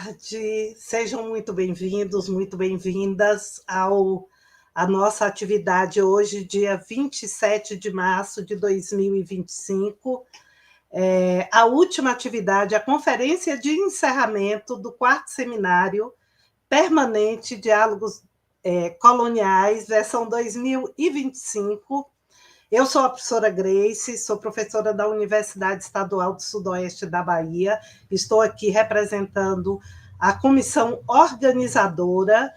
tarde, sejam muito bem-vindos, muito bem-vindas à nossa atividade hoje, dia 27 de março de 2025, a última atividade, a conferência de encerramento do quarto seminário permanente Diálogos Coloniais, versão 2025. Eu sou a professora Grace, sou professora da Universidade Estadual do Sudoeste da Bahia, estou aqui representando a comissão organizadora,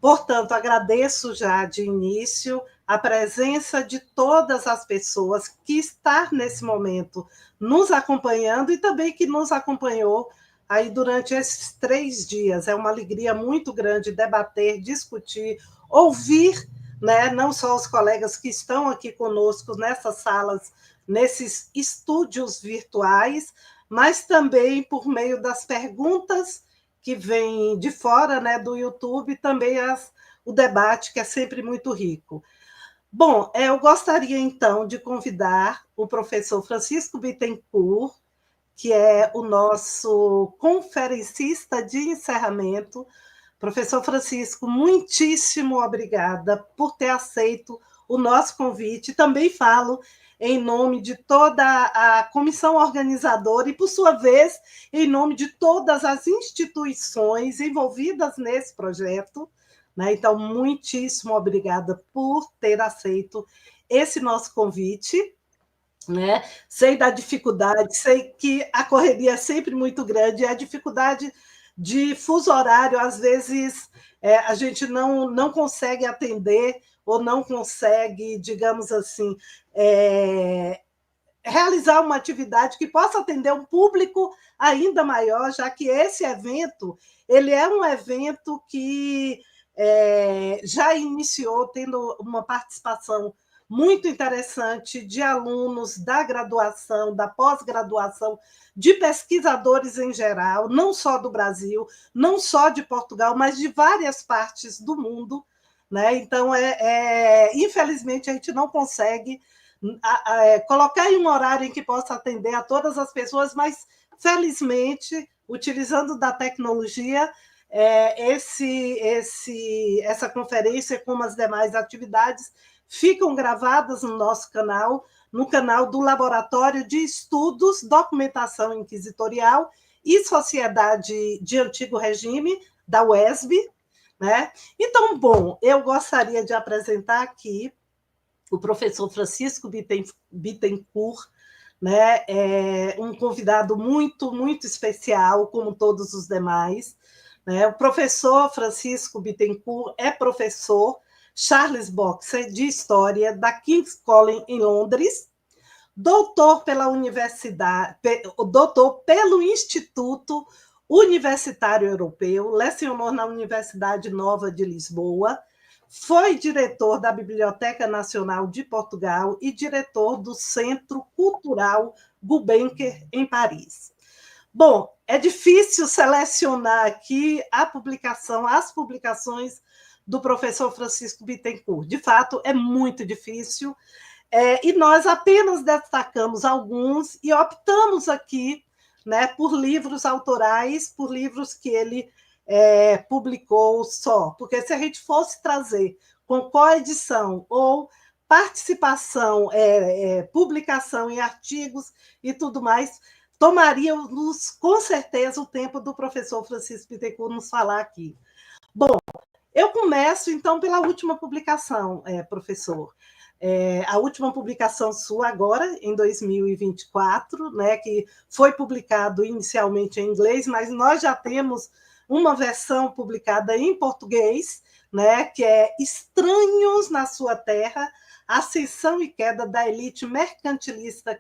portanto, agradeço já de início a presença de todas as pessoas que estão nesse momento nos acompanhando e também que nos acompanhou aí durante esses 3 dias. É uma alegria muito grande debater, discutir, ouvir, né, não só os colegas que estão aqui conosco nessas salas, nesses estúdios virtuais, mas também por meio das perguntas que vêm de fora, né, do YouTube, também o debate, que é sempre muito rico. Bom, eu gostaria, então, de convidar o professor Francisco Bittencourt, que é o nosso conferencista de encerramento. Professor Francisco, muitíssimo obrigada por ter aceito o nosso convite. Também falo em nome de toda a comissão organizadora e, por sua vez, em nome de todas as instituições envolvidas nesse projeto, né? Então, muitíssimo obrigada por ter aceito esse nosso convite. Né? Sei da dificuldade, sei que a correria é sempre muito grande, a dificuldade de fuso horário, às vezes a gente não consegue atender ou não consegue, digamos assim, realizar uma atividade que possa atender um público ainda maior, já que esse evento ele é um evento que já iniciou tendo uma participação muito interessante de alunos da graduação, da pós-graduação, de pesquisadores em geral, não só do Brasil, não só de Portugal, mas de várias partes do mundo. Né? Então, infelizmente, a gente não consegue colocar em um horário em que possa atender a todas as pessoas, mas, felizmente, utilizando da tecnologia, essa conferência, como as demais atividades, ficam gravadas no nosso canal, no canal do Laboratório de Estudos, Documentação Inquisitorial e Sociedade de Antigo Regime, da UESB. Né? Então, bom, eu gostaria de apresentar aqui o professor Francisco Bittencourt, né? Um convidado muito, muito especial, como todos os demais. Né? O professor Francisco Bittencourt é professor Charles Boxer, de História, da King's College, em Londres, doutor pelo Instituto Universitário Europeu, lecionou na Universidade Nova de Lisboa, foi diretor da Biblioteca Nacional de Portugal e diretor do Centro Cultural Gulbenkian, em Paris. Bom, é difícil selecionar aqui as publicações do professor Francisco Bittencourt. De fato, é muito difícil, e nós apenas destacamos alguns e optamos aqui, né, por livros autorais, por livros que ele publicou só, porque se a gente fosse trazer com coedição ou participação, publicação em artigos e tudo mais, tomaríamos com certeza o tempo do professor Francisco Bittencourt nos falar aqui. Bom, eu começo então pela última publicação, professor. A última publicação sua agora, em 2024, né, que foi publicado inicialmente em inglês, mas nós já temos uma versão publicada em português, né, que é Estranhos na Sua Terra, Ascensão e Queda da Elite Mercantilista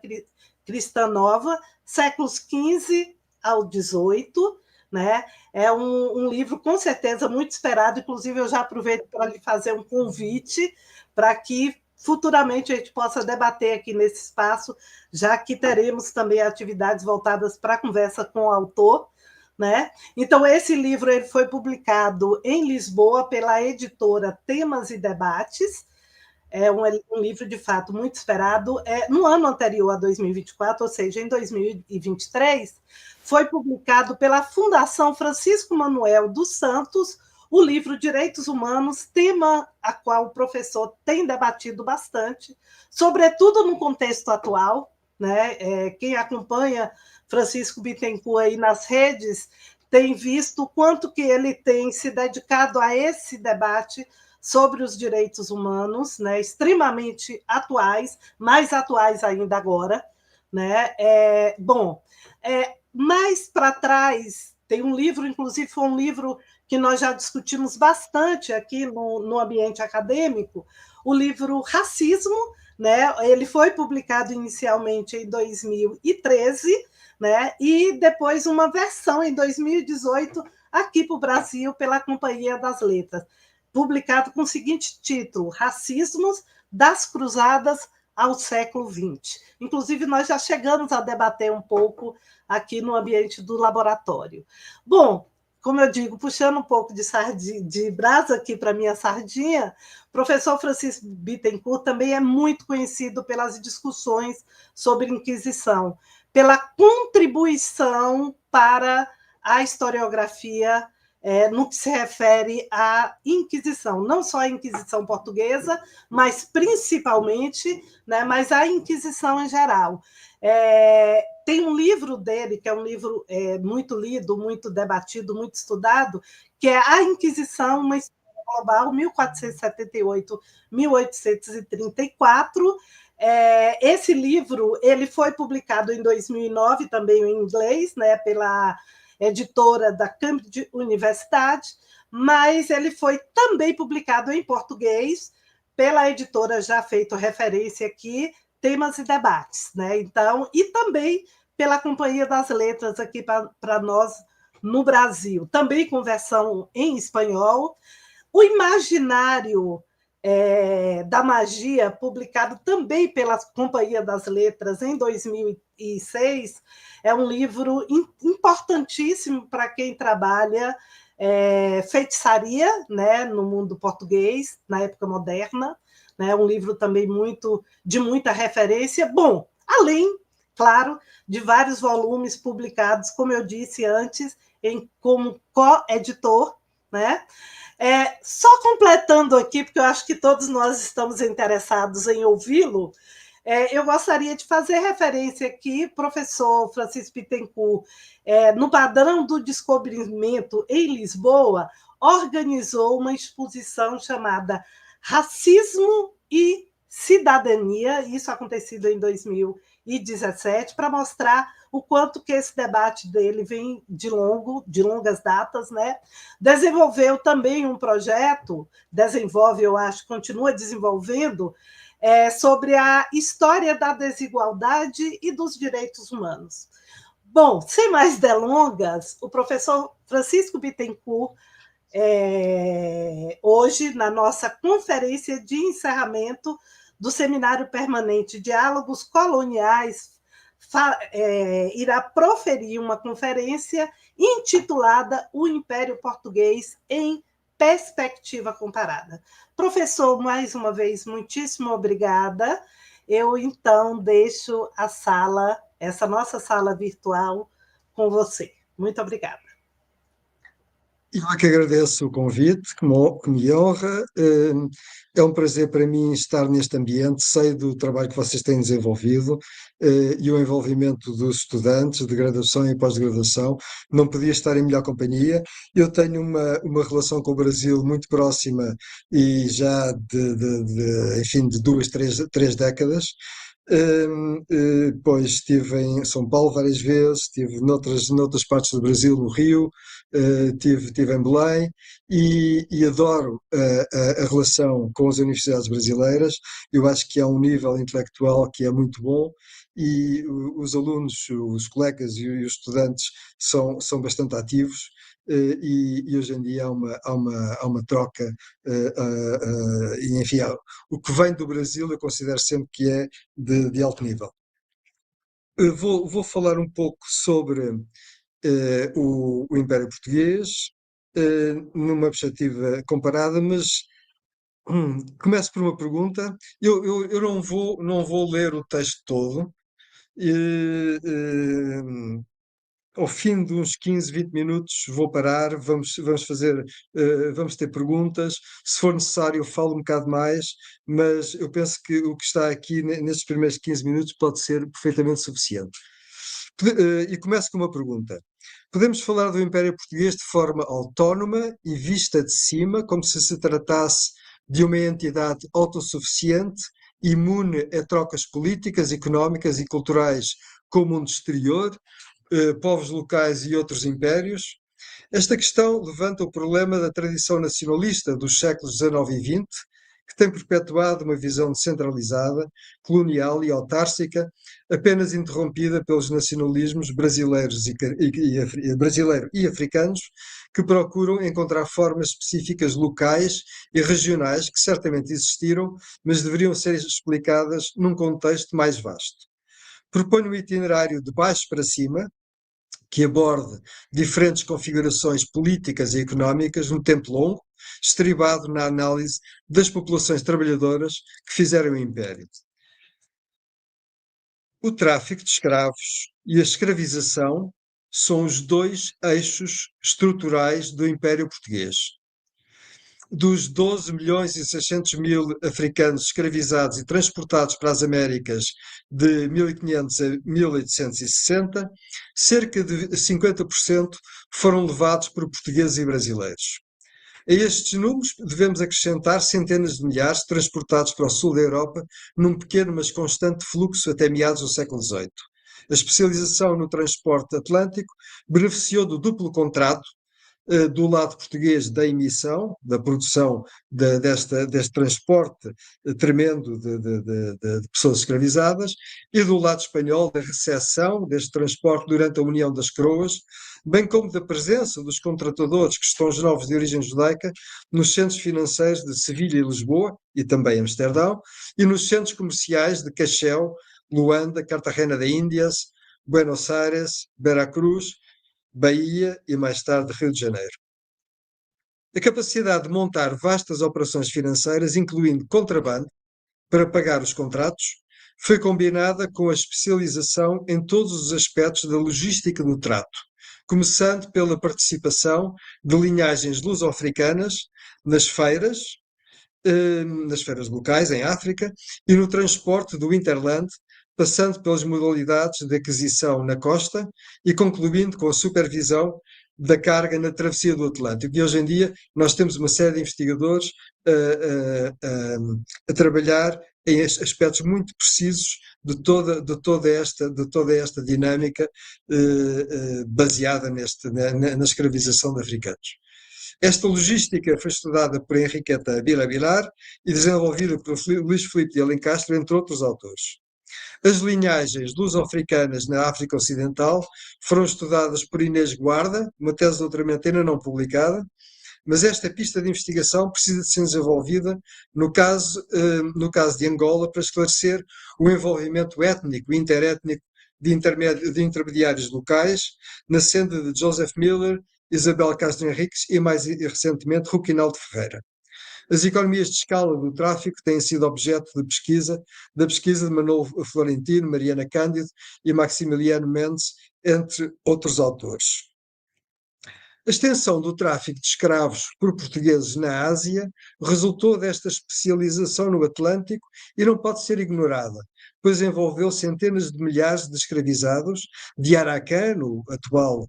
Cristã Nova, séculos XV ao XVIII, né? É um livro, com certeza, muito esperado, inclusive eu já aproveito para lhe fazer um convite para que futuramente a gente possa debater aqui nesse espaço, já que teremos também atividades voltadas para a conversa com o autor. Né? Então, esse livro ele foi publicado em Lisboa pela editora Temas e Debates, É um livro, de fato, muito esperado. No ano anterior a 2024, ou seja, em 2023, foi publicado pela Fundação Francisco Manuel dos Santos o livro Direitos Humanos, tema a qual o professor tem debatido bastante, sobretudo no contexto atual. Né? Quem acompanha Francisco Bittencourt aí nas redes tem visto o quanto que ele tem se dedicado a esse debate sobre os direitos humanos, né, extremamente atuais, mais atuais ainda agora. Né? Mais para trás, tem um livro, inclusive foi um livro que nós já discutimos bastante aqui no ambiente acadêmico, o livro Racismo. Né? Ele foi publicado inicialmente em 2013, né? E depois uma versão em 2018 aqui para o Brasil pela Companhia das Letras, publicado com o seguinte título: Racismos das Cruzadas ao século XX. Inclusive, nós já chegamos a debater um pouco aqui no ambiente do laboratório. Bom, como eu digo, puxando um pouco de brasa aqui para minha sardinha, o professor Francisco Bittencourt também é muito conhecido pelas discussões sobre Inquisição, pela contribuição para a historiografia no que se refere à Inquisição, não só a Inquisição portuguesa, mas principalmente, né, mas a Inquisição em geral. Tem um livro dele, que é um livro muito lido, muito debatido, muito estudado, que é A Inquisição, uma história global, 1478-1834. Esse livro ele foi publicado em 2009, também em inglês, né, pela editora da Cambridge Universidade, mas ele foi também publicado em português pela editora já feito referência aqui, Temas e Debates, né? Então, e também pela Companhia das Letras aqui para nós no Brasil, também com versão em espanhol. O Imaginário da Magia, publicado também pela Companhia das Letras em 2006, é um livro importantíssimo para quem trabalha feitiçaria, né, no mundo português, na época moderna. Né, um livro também de muita referência. Bom, além, claro, de vários volumes publicados, como eu disse antes, como co-editor, né? Só completando aqui, porque eu acho que todos nós estamos interessados em ouvi-lo, eu gostaria de fazer referência aqui, professor Francisco Bittencourt, no Padrão do Descobrimento, em Lisboa, organizou uma exposição chamada Racismo e Cidadania, isso acontecido em 2017, para mostrar o quanto que esse debate dele vem de longas datas, né? Desenvolveu também um projeto, eu acho, continua desenvolvendo, sobre a história da desigualdade e dos direitos humanos. Bom, sem mais delongas, o professor Francisco Bittencourt, hoje, na nossa conferência de encerramento do Seminário Permanente Diálogos Coloniais, irá proferir uma conferência intitulada O Império Português em Perspectiva Comparada. Professor, mais uma vez, muitíssimo obrigada. Eu, então, deixo a sala, essa nossa sala virtual, com você. Muito obrigada. Eu é que agradeço o convite, que me honra. É um prazer para mim estar neste ambiente. Sei do trabalho que vocês têm desenvolvido e o envolvimento dos estudantes de graduação e pós-graduação. Não podia estar em melhor companhia. Eu tenho uma relação com o Brasil muito próxima e já enfim, de duas, três décadas. Pois estive em São Paulo várias vezes, estive noutras partes do Brasil, no Rio, estive em Belém e adoro a relação com as universidades brasileiras. Eu acho que há um nível intelectual que é muito bom e os alunos, os colegas e os estudantes são bastante ativos. E hoje em dia há uma troca, e enfim, o que vem do Brasil eu considero sempre que é de alto nível. Vou falar um pouco sobre o Império Português, numa perspectiva comparada, mas Começo por uma pergunta. Eu não vou ler o texto todo. E, ao fim de uns 15, 20 minutos vou parar, vamos ter perguntas. Se for necessário, eu falo um bocado mais, mas eu penso que o que está aqui nestes primeiros 15 minutos pode ser perfeitamente suficiente. E começo com uma pergunta. Podemos falar do Império Português de forma autónoma e vista de cima, como se tratasse de uma entidade autossuficiente, imune a trocas políticas, económicas e culturais com o mundo exterior, povos locais e outros impérios? Esta questão levanta o problema da tradição nacionalista dos séculos XIX e XX, que tem perpetuado uma visão descentralizada, colonial e autárquica, apenas interrompida pelos nacionalismos brasileiros brasileiro e africanos, que procuram encontrar formas específicas locais e regionais que certamente existiram, mas deveriam ser explicadas num contexto mais vasto. Proponho um itinerário de baixo para cima, que aborde diferentes configurações políticas e económicas num tempo longo, estribado na análise das populações trabalhadoras que fizeram o Império. O tráfico de escravos e a escravização são os dois eixos estruturais do Império Português. Dos 12 milhões e 600 mil africanos escravizados e transportados para as Américas de 1500 a 1860, cerca de 50% foram levados por portugueses e brasileiros. A estes números devemos acrescentar centenas de milhares transportados para o sul da Europa num pequeno mas constante fluxo até meados do século XVIII. A especialização no transporte atlântico beneficiou do duplo contrato do lado português da emissão, da produção deste transporte tremendo de pessoas escravizadas, e do lado espanhol da recepção deste transporte durante a União das Croas, bem como da presença dos contratadores cristãos novos de origem judaica nos centros financeiros de Sevilha e Lisboa, e também Amsterdão, e nos centros comerciais de Cachel, Luanda, Cartagena de Índias, Buenos Aires, Veracruz, Bahia e mais tarde Rio de Janeiro. A capacidade de montar vastas operações financeiras, incluindo contrabando, para pagar os contratos, foi combinada com a especialização em todos os aspectos da logística do trato, começando pela participação de linhagens luso-africanas nas feiras locais em África e no transporte do Interland, passando pelas modalidades de aquisição na costa e concluindo com a supervisão da carga na travessia do Atlântico. E hoje em dia nós temos uma série de investigadores a trabalhar em aspectos muito precisos de toda esta dinâmica baseada na escravização de africanos. Esta logística foi estudada por Henriqueta Vilar e desenvolvida por Luís Filipe de Alencastre, entre outros autores. As linhagens luso-africanas na África Ocidental foram estudadas por Inês Guarda, uma tese de doutoramento ainda não publicada, mas esta pista de investigação precisa de ser desenvolvida no caso de Angola para esclarecer o envolvimento étnico e interétnico de intermediários locais, na senda de Joseph Miller, Isabel Castro Henriques e, mais recentemente, Ruquinaldo Ferreira. As economias de escala do tráfico têm sido objeto da pesquisa de Manuel Florentino, Mariana Cândido e Maximiliano Mendes, entre outros autores. A extensão do tráfico de escravos por portugueses na Ásia resultou desta especialização no Atlântico e não pode ser ignorada, pois envolveu centenas de milhares de escravizados de Arakan, no atual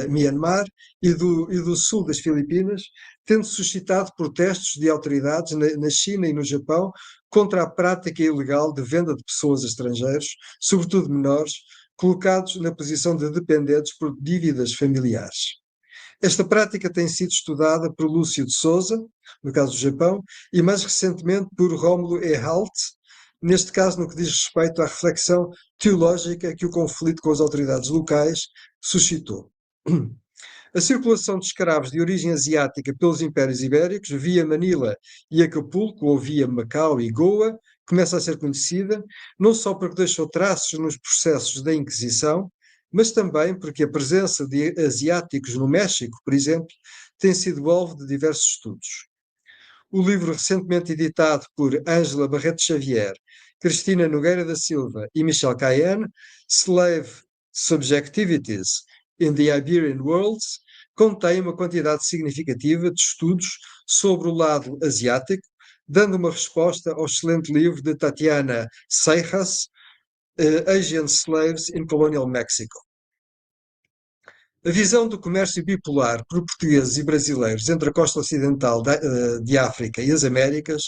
Myanmar, e do sul das Filipinas, tendo suscitado protestos de autoridades na China e no Japão contra a prática ilegal de venda de pessoas a estrangeiros, sobretudo menores, colocados na posição de dependentes por dívidas familiares. Esta prática tem sido estudada por Lúcio de Souza, no caso do Japão, e mais recentemente por Rómulo E. Halt, neste caso no que diz respeito à reflexão teológica que o conflito com as autoridades locais suscitou. A circulação de escravos de origem asiática pelos impérios ibéricos, via Manila e Acapulco, ou via Macau e Goa, começa a ser conhecida, não só porque deixou traços nos processos da Inquisição, mas também porque a presença de asiáticos no México, por exemplo, tem sido alvo de diversos estudos. o livro recentemente editado por Ângela Barreto Xavier, Cristina Nogueira da Silva e Michel Cayenne, Slave Subjectivities in the Iberian Worlds, contém uma quantidade significativa de estudos sobre o lado asiático, dando uma resposta ao excelente livro de Tatiana Seijas, Asian Slaves in Colonial Mexico. A visão do comércio bipolar por portugueses e brasileiros entre a costa ocidental de África e as Américas,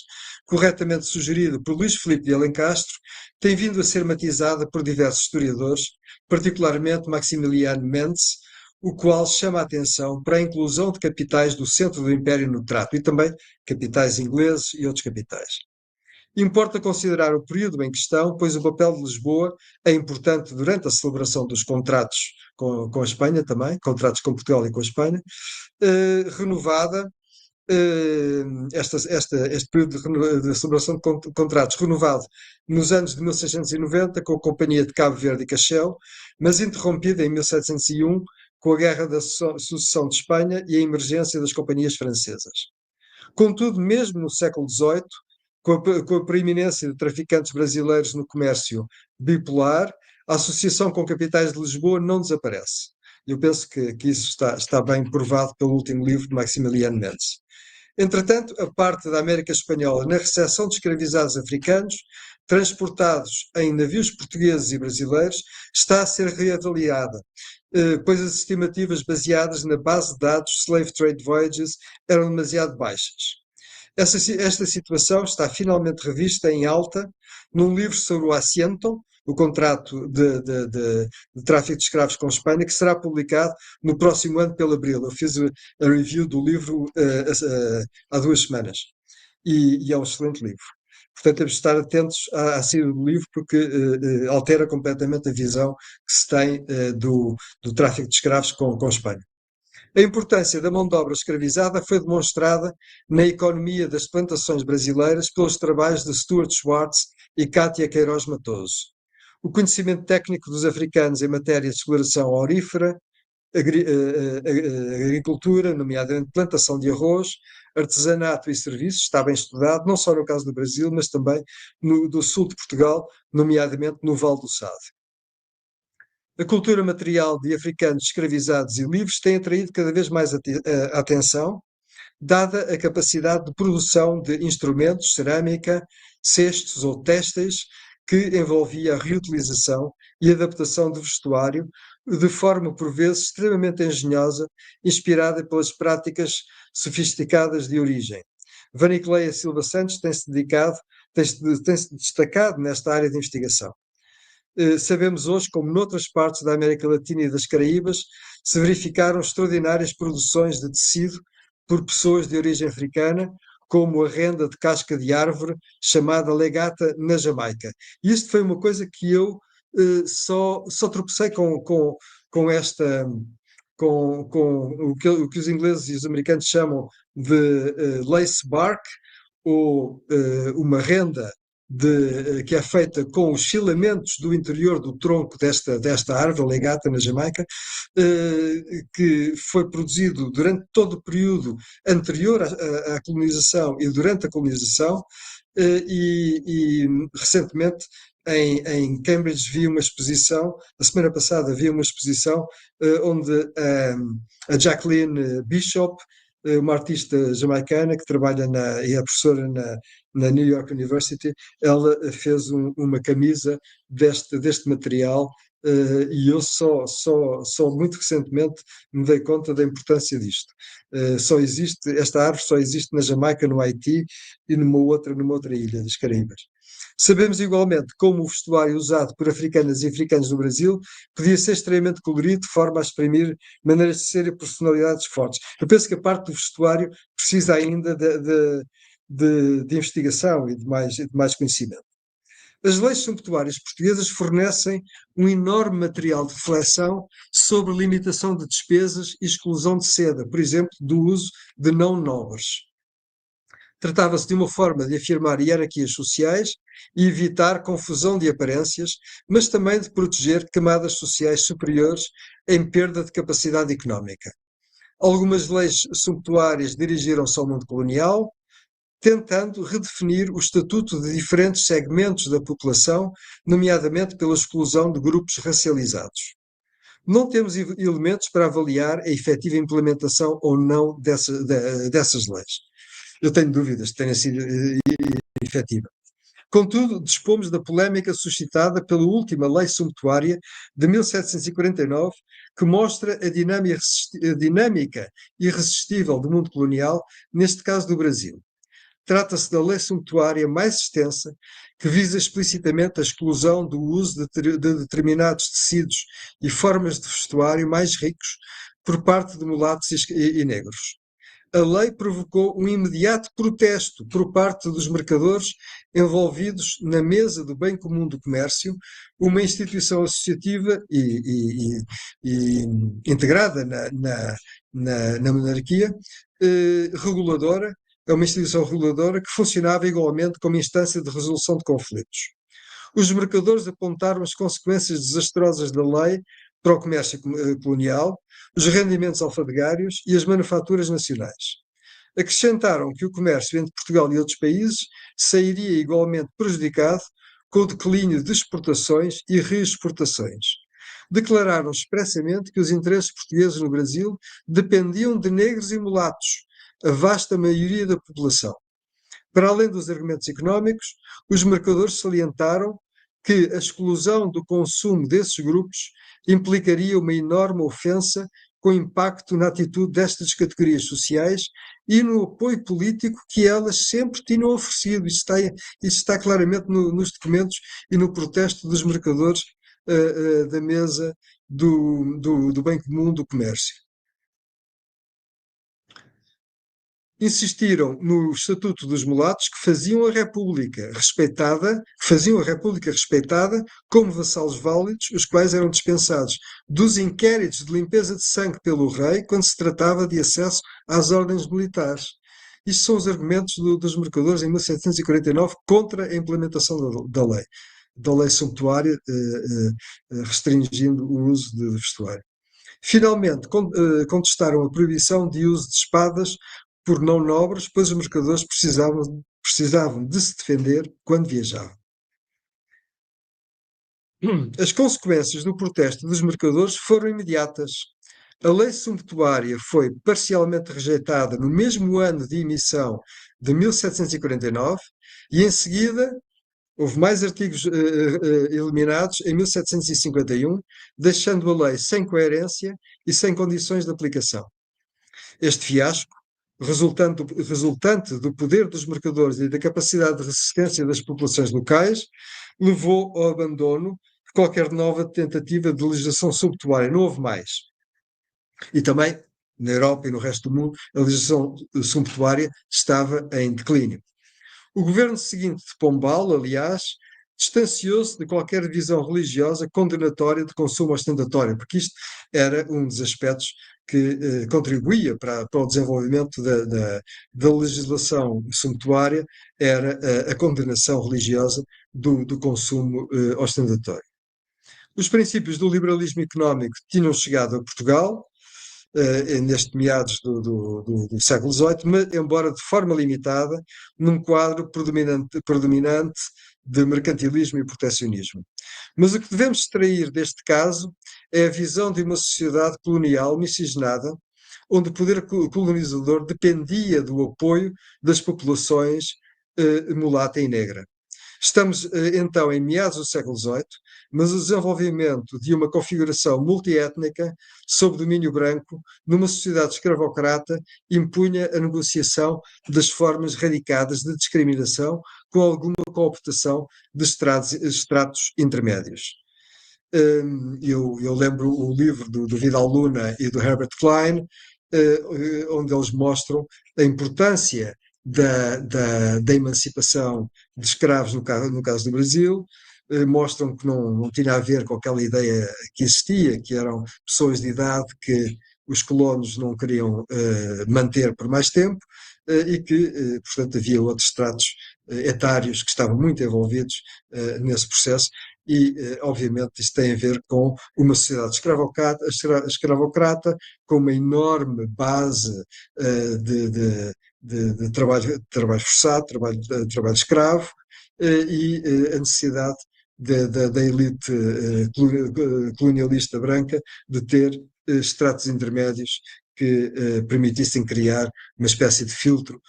corretamente sugerido por Luís Filipe de Alencastro, tem vindo a ser matizada por diversos historiadores, particularmente Maximiliano Mendes, o qual chama a atenção para a inclusão de capitais do centro do Império no trato e também capitais ingleses e outros capitais. Importa considerar o período em questão, pois o papel de Lisboa é importante durante a celebração dos contratos com a Espanha também, contratos com Portugal e com a Espanha, renovada, este período de celebração de contratos renovado nos anos de 1690 com a Companhia de Cabo Verde e Cachel, mas interrompida em 1701 com a Guerra da Sucessão de Espanha e a emergência das companhias francesas. Contudo, mesmo no século XVIII, com a preeminência de traficantes brasileiros no comércio bipolar, a associação com capitais de Lisboa não desaparece. Eu penso que isso está bem provado pelo último livro de Maximiliano Mendes. Entretanto, a parte da América Espanhola na recepção de escravizados africanos, transportados em navios portugueses e brasileiros, está a ser reavaliada, pois as estimativas baseadas na base de dados Slave Trade Voyages eram demasiado baixas. Esta situação está finalmente revista em alta num livro sobre o Asiento, o contrato de tráfico de escravos com a Espanha, que será publicado no próximo ano pelo Abril. Eu fiz a review do livro há 2 semanas e é um excelente livro. Portanto, temos de estar atentos à saída do livro porque altera completamente a visão que se tem do tráfico de escravos com a Espanha. A importância da mão de obra escravizada foi demonstrada na economia das plantações brasileiras pelos trabalhos de Stuart Schwartz e Cátia Queiroz Matoso. O conhecimento técnico dos africanos em matéria de exploração aurífera, agricultura, nomeadamente plantação de arroz, artesanato e serviços, está bem estudado, não só no caso do Brasil, mas também do sul de Portugal, nomeadamente no Val do Sado. A cultura material de africanos escravizados e livres tem atraído cada vez mais a atenção, dada a capacidade de produção de instrumentos, cerâmica, cestos ou têxteis, que envolvia a reutilização e adaptação do vestuário, de forma por vezes extremamente engenhosa, inspirada pelas práticas sofisticadas de origem. Vanicleia Silva Santos tem-se destacado nesta área de investigação. Sabemos hoje como noutras partes da América Latina e das Caraíbas se verificaram extraordinárias produções de tecido por pessoas de origem africana, como a renda de casca de árvore chamada legata na Jamaica. E isto foi uma coisa que eu só tropecei com esta, com o que os ingleses e os americanos chamam de lace bark, ou uma renda que é feita com os filamentos do interior do tronco desta árvore, legata na Jamaica, que foi produzido durante todo o período anterior à colonização e durante a colonização, e recentemente em Cambridge vi uma exposição, a semana passada vi uma exposição onde a Jacqueline Bishop, uma artista jamaicana que trabalha e é professora na New York University, ela fez uma camisa deste material, e eu só muito recentemente me dei conta da importância disto. Esta árvore só existe na Jamaica, no Haiti e numa outra ilha das Caraíbas. Sabemos igualmente como o vestuário usado por africanas e africanos no Brasil podia ser extremamente colorido, de forma a exprimir maneiras de ser e personalidades fortes. Eu penso que a parte do vestuário precisa ainda de investigação e de mais conhecimento. As leis sumptuárias portuguesas fornecem um enorme material de reflexão sobre limitação de despesas e exclusão de seda, por exemplo, do uso de não nobres. Tratava-se de uma forma de afirmar hierarquias sociais e evitar confusão de aparências, mas também de proteger camadas sociais superiores em perda de capacidade económica. Algumas leis sumptuárias dirigiram-se ao mundo colonial, tentando redefinir o estatuto de diferentes segmentos da população, nomeadamente pela exclusão de grupos racializados. Não temos elementos para avaliar a efetiva implementação ou não dessas leis. Eu tenho dúvidas de tenha sido efetiva. Contudo, dispomos da polémica suscitada pela última lei sumptuária de 1749, que mostra a dinâmica irresistível do mundo colonial, neste caso do Brasil. Trata-se da lei sumptuária mais extensa, que visa explicitamente a exclusão do uso de determinados tecidos e formas de vestuário mais ricos por parte de mulatos e negros. A lei provocou um imediato protesto por parte dos mercadores envolvidos na Mesa do Bem Comum do Comércio, uma instituição associativa e integrada na monarquia, reguladora. É uma instituição reguladora que funcionava igualmente como instância de resolução de conflitos. Os mercadores apontaram as consequências desastrosas da lei para o comércio colonial, os rendimentos alfandegários e as manufaturas nacionais. Acrescentaram que o comércio entre Portugal e outros países sairia igualmente prejudicado com o declínio de exportações e reexportações. Declararam expressamente que os interesses portugueses no Brasil dependiam de negros e mulatos, a vasta maioria da população. Para além dos argumentos económicos, os mercadores salientaram que a exclusão do consumo desses grupos implicaria uma enorme ofensa com impacto na atitude destas categorias sociais e no apoio político que elas sempre tinham oferecido. Isso está claramente nos documentos e no protesto dos mercadores da mesa do bem comum do comércio. Insistiram no Estatuto dos Mulatos, que faziam a República respeitada como vassalos válidos, os quais eram dispensados dos inquéritos de limpeza de sangue pelo rei quando se tratava de acesso às ordens militares. Isto são os argumentos dos mercadores em 1749 contra a implementação da lei sumptuária, restringindo o uso de vestuário. Finalmente, contestaram a proibição de uso de espadas por não nobres, pois os mercadores precisavam de se defender quando viajavam. As consequências do protesto dos mercadores foram imediatas. A lei sumptuária foi parcialmente rejeitada no mesmo ano de emissão de 1749 e, em seguida, houve mais artigos eliminados em 1751, deixando a lei sem coerência e sem condições de aplicação. Este fiasco, resultante do poder dos mercadores e da capacidade de resistência das populações locais, levou ao abandono de qualquer nova tentativa de legislação sumptuária. Não houve mais. E também, na Europa e no resto do mundo, a legislação sumptuária estava em declínio. O governo seguinte de Pombal, aliás, distanciou-se de qualquer visão religiosa condenatória de consumo ostentatório, porque isto era um dos aspectos que contribuía para o desenvolvimento da legislação sumptuária, era a condenação religiosa do consumo ostentatório. Os princípios do liberalismo económico tinham chegado a Portugal, neste meados do século XVIII, mas, embora de forma limitada, num quadro predominante de mercantilismo e protecionismo. Mas o que devemos extrair deste caso é a visão de uma sociedade colonial miscigenada, onde o poder colonizador dependia do apoio das populações mulata e negra. Estamos, então, em meados do século XVIII, mas o desenvolvimento de uma configuração multiétnica sob domínio branco, numa sociedade escravocrata, impunha a negociação das formas radicadas de discriminação com alguma cooptação de estratos intermédios. Eu lembro o livro do Vidal Luna e do Herbert Klein, onde eles mostram a importância da emancipação de escravos no caso do Brasil, mostram que não tinha a ver com aquela ideia que existia, que eram pessoas de idade que os colonos não queriam manter por mais tempo, e que, portanto, havia outros estratos etários que estavam muito envolvidos nesse processo. E, obviamente, isto tem a ver com uma sociedade escravocrata com uma enorme base de trabalho forçado, trabalho escravo, a necessidade da elite colonialista branca de ter estratos intermédios que permitissem criar uma espécie de filtro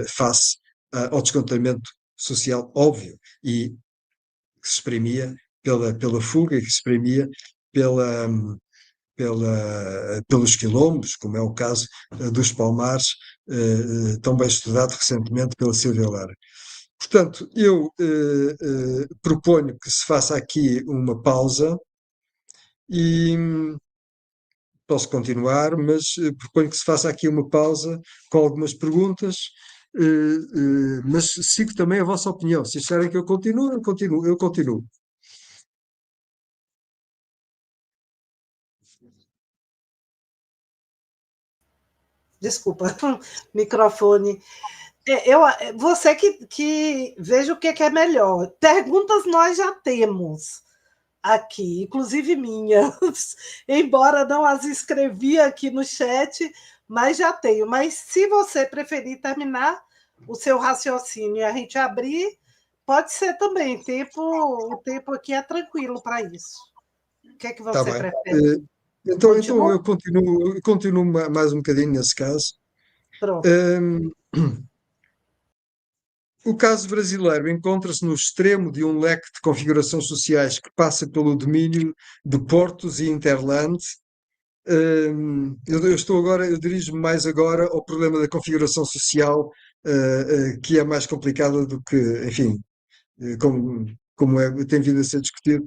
face ao descontentamento social óbvio e que se exprimia pela fuga, que se exprimia pela, pelos quilombos, como é o caso dos Palmares, tão bem estudado recentemente pela Silvia Lara. Portanto, eu proponho que se faça aqui uma pausa e posso continuar, mas proponho que se faça aqui uma pausa com algumas perguntas, mas sigo também a vossa opinião. Se acharem que eu continuo, eu continuo. Desculpa, microfone. Você que veja o que é melhor. Perguntas nós já temos aqui, inclusive minhas, embora não as escrevi aqui no chat, mas já tenho. Mas se você preferir terminar o seu raciocínio e a gente abrir, pode ser também. O tempo aqui é tranquilo para isso. O que é que Está você bem. prefere? Então Continua? eu continuo mais um bocadinho nesse caso. Pronto. Hum, O caso brasileiro encontra-se no extremo de um leque de configurações sociais que passa pelo domínio de portos e interland. Eu dirijo-me mais agora ao problema da configuração social, que é mais complicada do que, enfim, como tem vindo a ser discutido.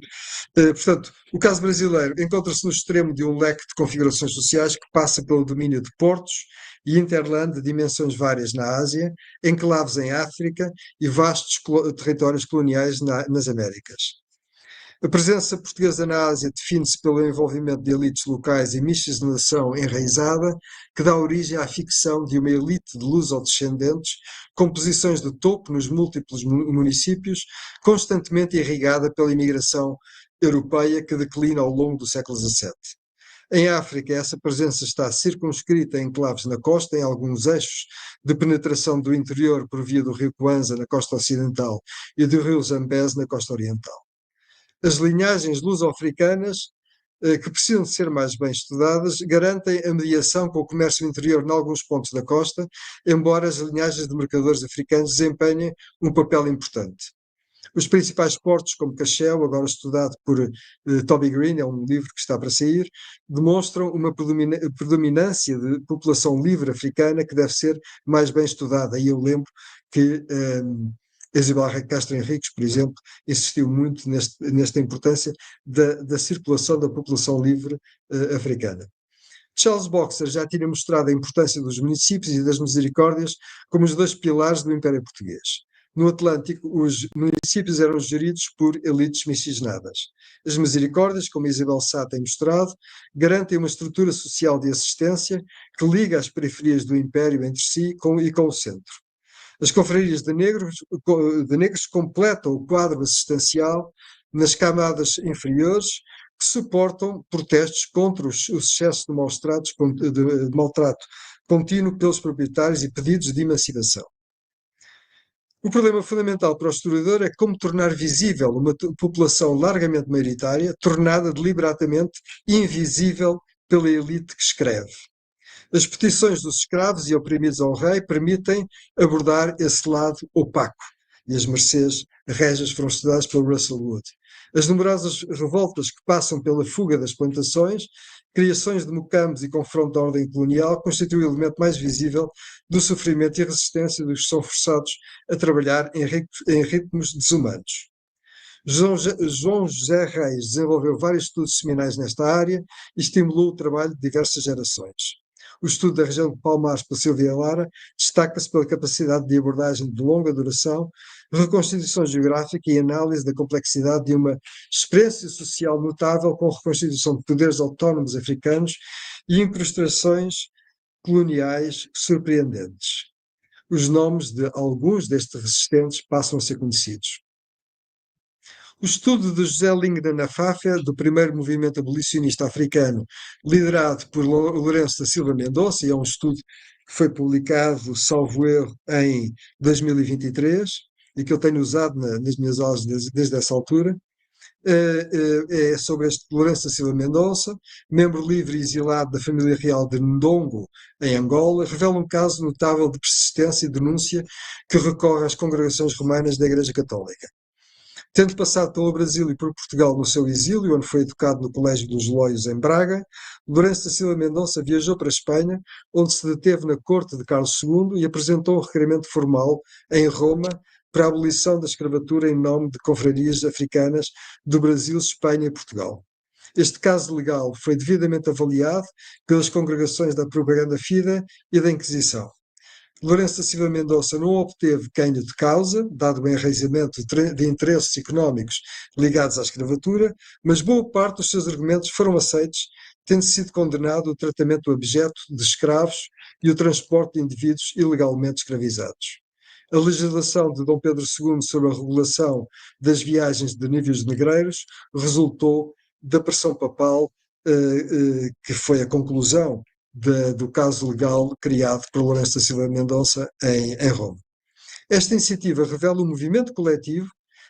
Portanto, o caso brasileiro encontra-se no extremo de um leque de configurações sociais que passa pelo domínio de portos e interland de dimensões várias na Ásia, enclaves em África e vastos territórios coloniais nas Américas. A presença portuguesa na Ásia define-se pelo envolvimento de elites locais e miscigenação enraizada, que dá origem à ficção de uma elite de luso-descendentes, com posições de topo nos múltiplos municípios, constantemente irrigada pela imigração europeia que declina ao longo do século XVII. Em África, essa presença está circunscrita em enclaves na costa, em alguns eixos de penetração do interior por via do rio Kwanza na costa ocidental e do rio Zambeze na costa oriental. As linhagens luso-africanas, que precisam de ser mais bem estudadas, garantem a mediação com o comércio interior em alguns pontos da costa, embora as linhagens de mercadores africanos desempenhem um papel importante. Os principais portos, como Cacheu, agora estudado por Toby Green, é um livro que está para sair, demonstram uma predominância de população livre africana que deve ser mais bem estudada. E eu lembro que Isabel Castro Henriques, por exemplo, insistiu muito nesta importância da circulação da população livre africana. Charles Boxer já tinha mostrado a importância dos municípios e das misericórdias como os dois pilares do Império Português. No Atlântico, os municípios eram geridos por elites miscigenadas. As misericórdias, como Isabel Sá tem mostrado, garantem uma estrutura social de assistência que liga as periferias do Império entre si e com o centro. As confrarias de negros completam o quadro assistencial nas camadas inferiores, que suportam protestos contra os excessos de maltrato contínuo pelos proprietários e pedidos de emancipação. O problema fundamental para o historiador é como tornar visível uma população largamente maioritária, tornada deliberadamente invisível pela elite que escreve. As petições dos escravos e oprimidos ao rei permitem abordar esse lado opaco, e as mercês régias foram estudadas pelo Russell Wood. As numerosas revoltas que passam pela fuga das plantações, criações de mocambos e confronto da ordem colonial constituem o elemento mais visível do sofrimento e resistência dos que são forçados a trabalhar em ritmos desumanos. João José Reis desenvolveu vários estudos seminais nesta área e estimulou o trabalho de diversas gerações. O estudo da região de Palmares pela Silvia Lara destaca-se pela capacidade de abordagem de longa duração, reconstituição geográfica e análise da complexidade de uma experiência social notável com reconstituição de poderes autónomos africanos e incrustações coloniais surpreendentes. Os nomes de alguns destes resistentes passam a ser conhecidos. O estudo de José Lingnan Afáfia, do primeiro movimento abolicionista africano, liderado por Lourenço da Silva Mendonça, e é um estudo que foi publicado, salvo erro, em 2023, e que eu tenho usado nas minhas aulas desde essa altura. É sobre este Lourenço da Silva Mendonça, membro livre e exilado da família real de Ndongo, em Angola, revela um caso notável de persistência e denúncia que recorre às congregações romanas da Igreja Católica. Tendo passado pelo Brasil e por Portugal no seu exílio, onde foi educado no Colégio dos Loios, em Braga, Lourenço da Silva Mendonça viajou para a Espanha, onde se deteve na corte de Carlos II e apresentou um requerimento formal em Roma para a abolição da escravatura em nome de confrarias africanas do Brasil, Espanha e Portugal. Este caso legal foi devidamente avaliado pelas congregações da Propaganda Fide e da Inquisição. Lourenço da Silva Mendonça não obteve ganho de causa, dado o enraizamento de interesses económicos ligados à escravatura, mas boa parte dos seus argumentos foram aceitos, tendo sido condenado o tratamento abjeto de escravos e o transporte de indivíduos ilegalmente escravizados. A legislação de Dom Pedro II sobre a regulação das viagens de níveis negreiros resultou da pressão papal, que foi a conclusão do caso legal criado por Lourenço da Silva Mendonça em Roma. Esta iniciativa revela um movimento coletivo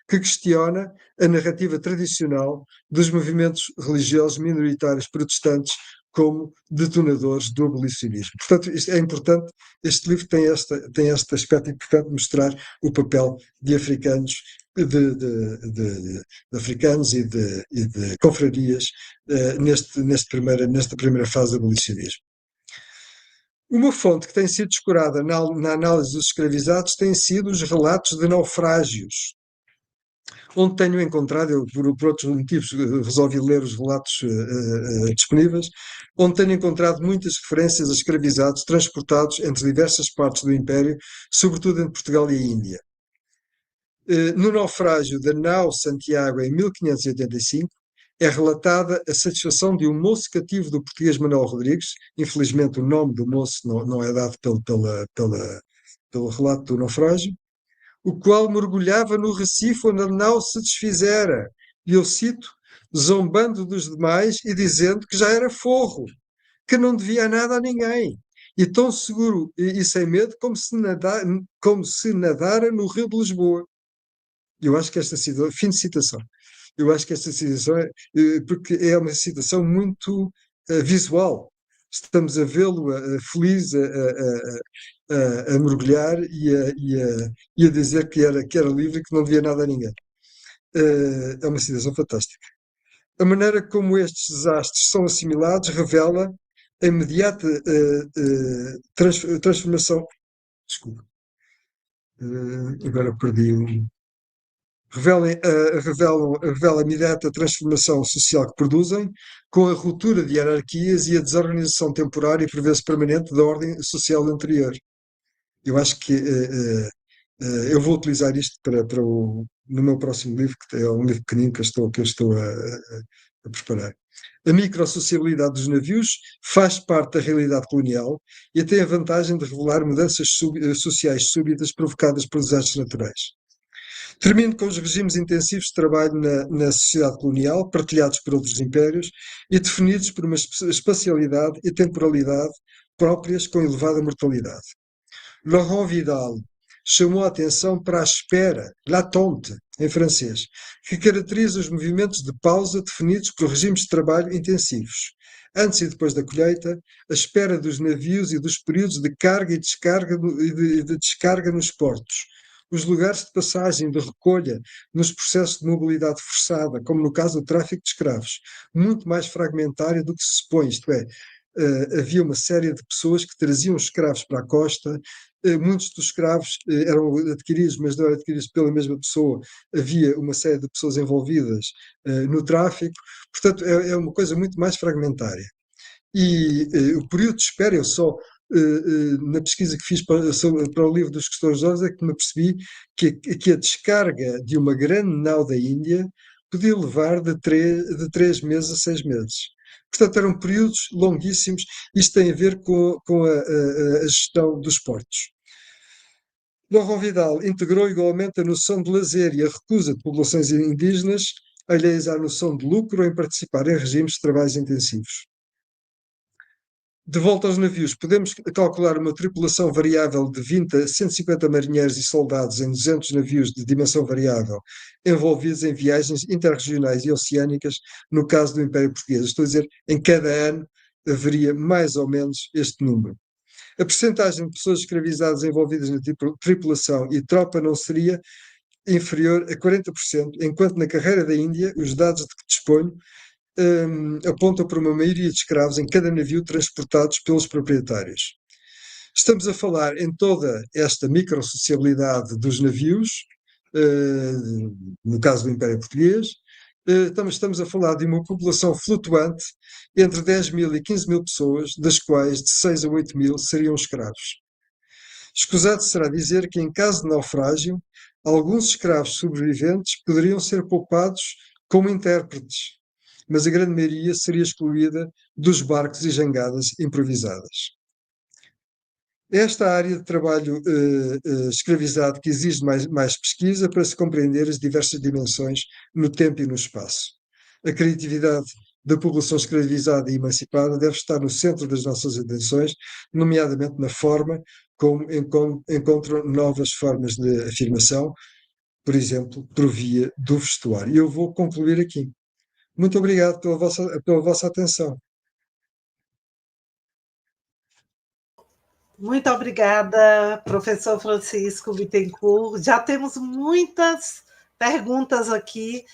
que questiona a narrativa tradicional dos movimentos religiosos minoritários protestantes como detonadores do abolicionismo. Portanto, isto é importante, este livro tem este aspecto importante de mostrar o papel de africanos, de africanos e de confrarias nesta primeira fase do abolicionismo. Uma fonte que tem sido descurada na análise dos escravizados têm sido os relatos de naufrágios, onde tenho encontrado, eu por outros motivos resolvi ler os relatos disponíveis, onde tenho encontrado muitas referências a escravizados transportados entre diversas partes do Império, sobretudo entre Portugal e a Índia. No naufrágio da nau Santiago em 1585, é relatada a satisfação de um moço cativo do português Manuel Rodrigues. Infelizmente o nome do moço não é dado pelo relato do naufrágio, o qual mergulhava no recife onde a nau se desfizera, e eu cito, zombando dos demais e dizendo que já era forro, que não devia nada a ninguém, e tão seguro e sem medo como se nadara no Rio de Lisboa. Eu acho que esta citação, fim de citação, eu acho que esta citação porque é uma citação muito visual. Estamos a vê-lo feliz a mergulhar e a dizer que era livre e que não devia nada a ninguém. É uma citação fantástica. A maneira como estes desastres são assimilados revela a imediata transformação. Desculpa, agora perdi um. Revela a imediata transformação social que produzem, com a ruptura de hierarquias e a desorganização temporária e por vezes permanente da ordem social anterior. Eu acho que eu vou utilizar isto no meu próximo livro, que é um livro pequenino que eu estou a preparar. A microsociabilidade dos navios faz parte da realidade colonial e tem a vantagem de revelar mudanças sociais súbitas provocadas por desastres naturais. Termino com os regimes intensivos de trabalho na sociedade colonial, partilhados por outros impérios e definidos por uma espacialidade e temporalidade próprias com elevada mortalidade. Laurent Vidal chamou a atenção para a espera, l'attente, em francês, que caracteriza os movimentos de pausa definidos por regimes de trabalho intensivos. Antes e depois da colheita, a espera dos navios e dos períodos de carga e de descarga nos portos, os lugares de passagem de recolha nos processos de mobilidade forçada, como no caso do tráfico de escravos, muito mais fragmentário do que se supõe, isto é, havia uma série de pessoas que traziam escravos para a costa, muitos dos escravos eram adquiridos, mas não eram adquiridos pela mesma pessoa, havia uma série de pessoas envolvidas no tráfico, portanto é uma coisa muito mais fragmentária. E o período de espera, eu só na pesquisa que fiz para o livro dos Questões é que me percebi que a descarga de uma grande nau da Índia podia levar de 3 meses a 6 meses. Portanto, eram períodos longuíssimos. Isto tem a ver com a gestão dos portos. Laurent Vidal integrou igualmente a noção de lazer e a recusa de populações indígenas alheias à noção de lucro em participar em regimes de trabalhos intensivos. De volta aos navios, podemos calcular uma tripulação variável de 20 a 150 marinheiros e soldados em 200 navios de dimensão variável, envolvidos em viagens interregionais e oceânicas, no caso do Império Português. Estou a dizer, em cada ano haveria mais ou menos este número. A percentagem de pessoas escravizadas envolvidas na tripulação e tropa não seria inferior a 40%, enquanto na carreira da Índia, os dados de que disponho apontam para uma maioria de escravos em cada navio transportados pelos proprietários. Estamos a falar em toda esta microsociabilidade dos navios, no caso do Império Português, estamos a falar de uma população flutuante entre 10 mil e 15 mil pessoas, das quais de 6 a 8 mil seriam escravos. Escusado será dizer que, em caso de naufrágio, alguns escravos sobreviventes poderiam ser poupados como intérpretes, mas a grande maioria seria excluída dos barcos e jangadas improvisadas. Esta área de trabalho escravizado que exige mais pesquisa para se compreender as diversas dimensões no tempo e no espaço. A criatividade da população escravizada e emancipada deve estar no centro das nossas atenções, nomeadamente na forma como encontram novas formas de afirmação, por exemplo, por via do vestuário. E eu vou concluir aqui. Muito obrigado pela vossa atenção. Muito obrigada, professor Francisco Bittencourt. Já temos muitas perguntas aqui,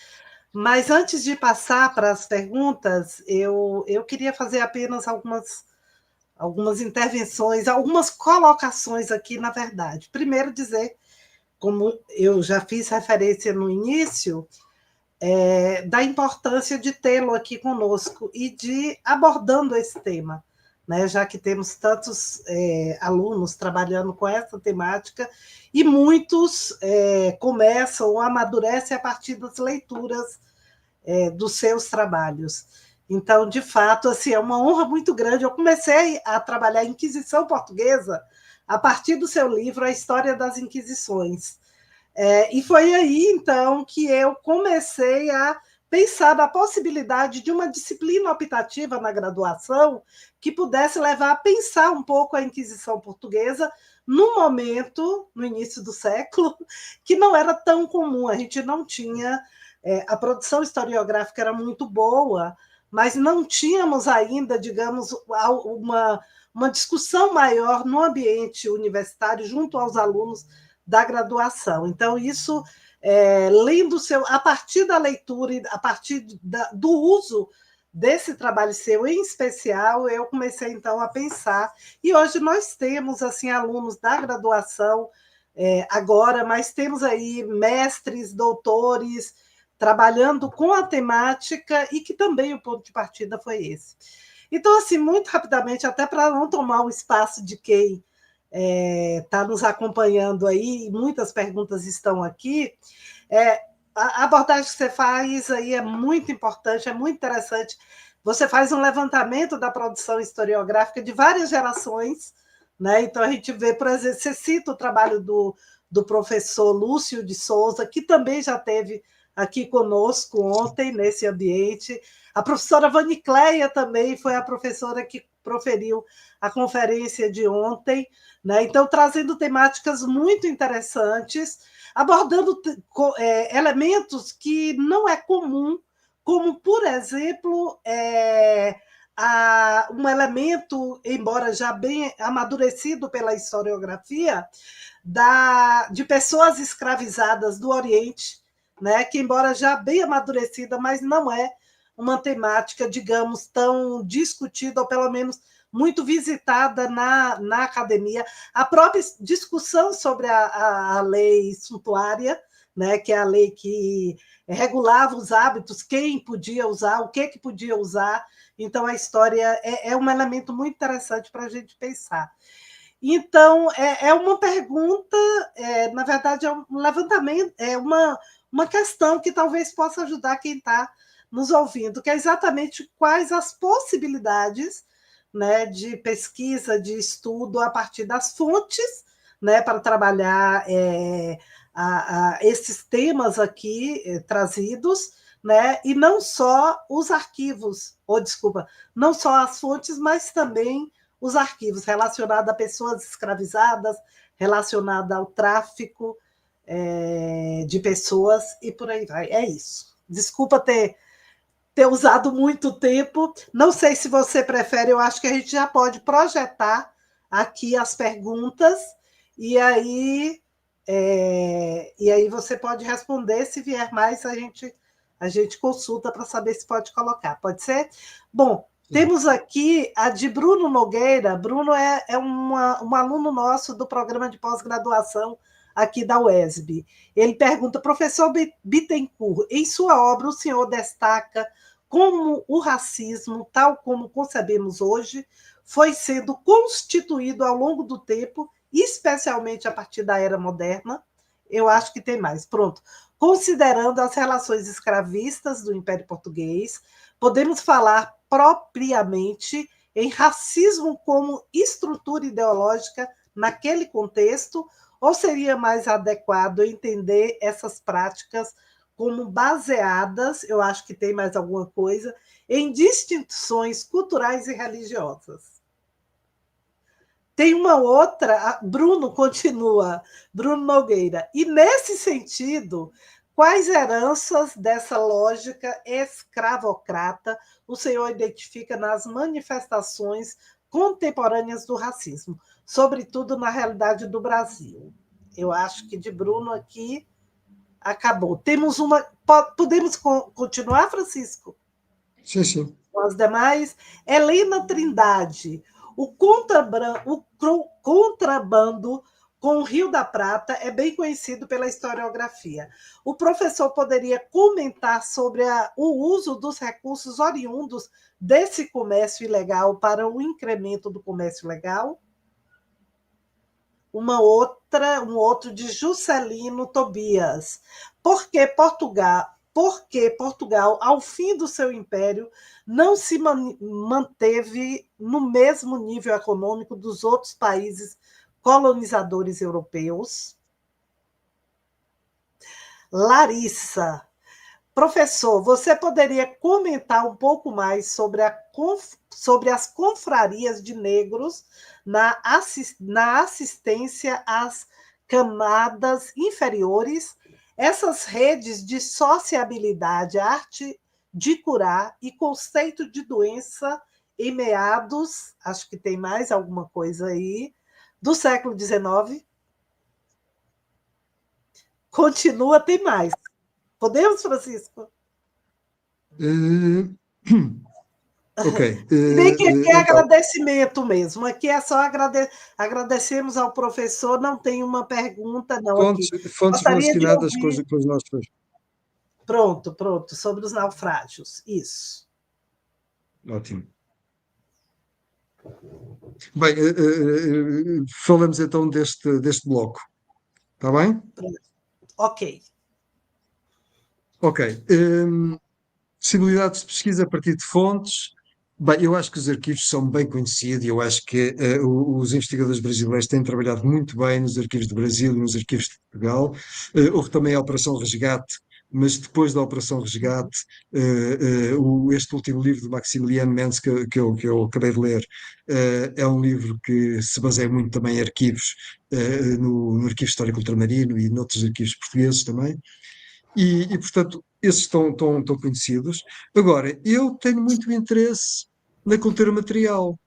mas antes de passar para as perguntas, eu queria fazer apenas algumas intervenções, algumas colocações aqui, na verdade. Primeiro, dizer, como eu já fiz referência no início, da importância de tê-lo aqui conosco e de abordando esse tema, né? Já que temos tantos alunos trabalhando com essa temática e muitos começam ou amadurecem a partir das leituras dos seus trabalhos. Então, de fato, assim, é uma honra muito grande. Eu comecei a trabalhar em Inquisição Portuguesa a partir do seu livro A História das Inquisições. E foi aí, então, que eu comecei a pensar na possibilidade de uma disciplina optativa na graduação que pudesse levar a pensar um pouco a Inquisição Portuguesa num momento, no início do século, que não era tão comum. A gente não tinha... a produção historiográfica era muito boa, mas não tínhamos ainda, digamos, uma discussão maior no ambiente universitário junto aos alunos da graduação. Então, isso, lendo a partir da leitura e a partir do uso desse trabalho seu em especial, eu comecei, então, a pensar. E hoje nós temos, assim, alunos da graduação agora, mas temos aí mestres, doutores, trabalhando com a temática e que também o ponto de partida foi esse. Então, assim, muito rapidamente, até para não tomar o espaço de quem está nos acompanhando aí, e muitas perguntas estão aqui, a abordagem que você faz aí é muito importante, é muito interessante. Você faz um levantamento da produção historiográfica de várias gerações, né? Então, a gente vê, por exemplo, você cita o trabalho do professor Lúcio de Souza, que também já teve aqui conosco ontem, nesse ambiente. A professora Vanicléia também foi a professora que proferiu a conferência de ontem, né? Então, trazendo temáticas muito interessantes, abordando elementos que não é comum, como, por exemplo, um elemento, embora já bem amadurecido pela historiografia, de pessoas escravizadas do Oriente, né, que, embora já bem amadurecida, mas não é uma temática, digamos, tão discutida, ou pelo menos muito visitada na academia. A própria discussão sobre a lei suntuária, né, que é a lei que regulava os hábitos, quem podia usar, o que podia usar. Então, a história é um elemento muito interessante para a gente pensar. Então, é uma pergunta, na verdade, é um levantamento, é uma questão que talvez possa ajudar quem está nos ouvindo, que é exatamente quais as possibilidades, né, de pesquisa, de estudo a partir das fontes, né, para trabalhar esses temas aqui trazidos, né, e não só os arquivos, ou desculpa, não só as fontes, mas também os arquivos relacionados a pessoas escravizadas, relacionados ao tráfico de pessoas e por aí vai. É isso. Desculpa ter usado muito tempo. Não sei se você prefere, eu acho que a gente já pode projetar aqui as perguntas e aí você pode responder. Se vier mais, a gente consulta para saber se pode colocar. Pode ser? Bom, temos aqui a de Bruno Nogueira. Bruno é um aluno nosso do programa de pós-graduação aqui da UESB. Ele pergunta, professor Bittencourt, em sua obra o senhor destaca como o racismo, tal como concebemos hoje, foi sendo constituído ao longo do tempo, especialmente a partir da era moderna. Eu acho que tem mais. Pronto. Considerando as relações escravistas do Império Português, podemos falar propriamente em racismo como estrutura ideológica naquele contexto, ou seria mais adequado entender essas práticas como baseadas, eu acho que tem mais alguma coisa, em distinções culturais e religiosas? Tem uma outra, Bruno continua, Bruno Nogueira, e nesse sentido, quais heranças dessa lógica escravocrata o senhor identifica nas manifestações contemporâneas do racismo, sobretudo na realidade do Brasil? Eu acho que de Bruno aqui acabou. Temos uma. Podemos continuar, Francisco? Sim, sim. Com as demais. Helena Trindade. O contrabando com o Rio da Prata é bem conhecido pela historiografia. O professor poderia comentar sobre o uso dos recursos oriundos desse comércio ilegal para o incremento do comércio legal? Um outro de Juscelino Tobias. Por que Portugal, ao fim do seu império, não se manteve no mesmo nível econômico dos outros países colonizadores europeus? Larissa, professor, você poderia comentar um pouco mais sobre as confrarias de negros na assistência às camadas inferiores? Essas redes de sociabilidade, arte de curar e conceito de doença em meados, acho que tem mais alguma coisa aí, do século XIX? Continua, tem mais. Podemos, Francisco? Ok. Se bem que aqui é Então, agradecimento mesmo. Aqui é só agradecemos ao professor, não tem uma pergunta, não, aqui. fontes Gostaria de relacionadas ouvir. com os nossos. Pronto, sobre os naufrágios. Isso. Ótimo. Bem, falamos então deste bloco. Está bem? Ok. Ok. Possibilidades de pesquisa a partir de fontes. Bem, eu acho que os arquivos são bem conhecidos e eu acho que os investigadores brasileiros têm trabalhado muito bem nos arquivos do Brasil e nos arquivos de Portugal. Houve também a Operação Resgate, mas depois da Operação Resgate, este último livro de Maximiliano Mendes que eu acabei de ler, é um livro que se baseia muito também em arquivos, no Arquivo Histórico Ultramarino e noutros arquivos portugueses também. Portanto, esses estão conhecidos. Agora, eu tenho muito interesse na cultura material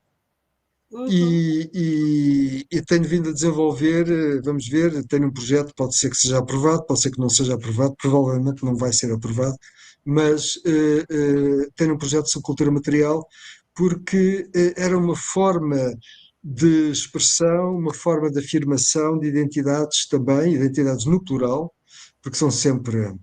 Uhum. e tenho vindo a desenvolver, vamos ver, tenho um projeto, pode ser que seja aprovado, pode ser que não seja aprovado, provavelmente não vai ser aprovado, mas tenho um projeto sobre cultura material porque era uma forma de expressão, uma forma de afirmação de identidades também, identidades no plural, porque são sempre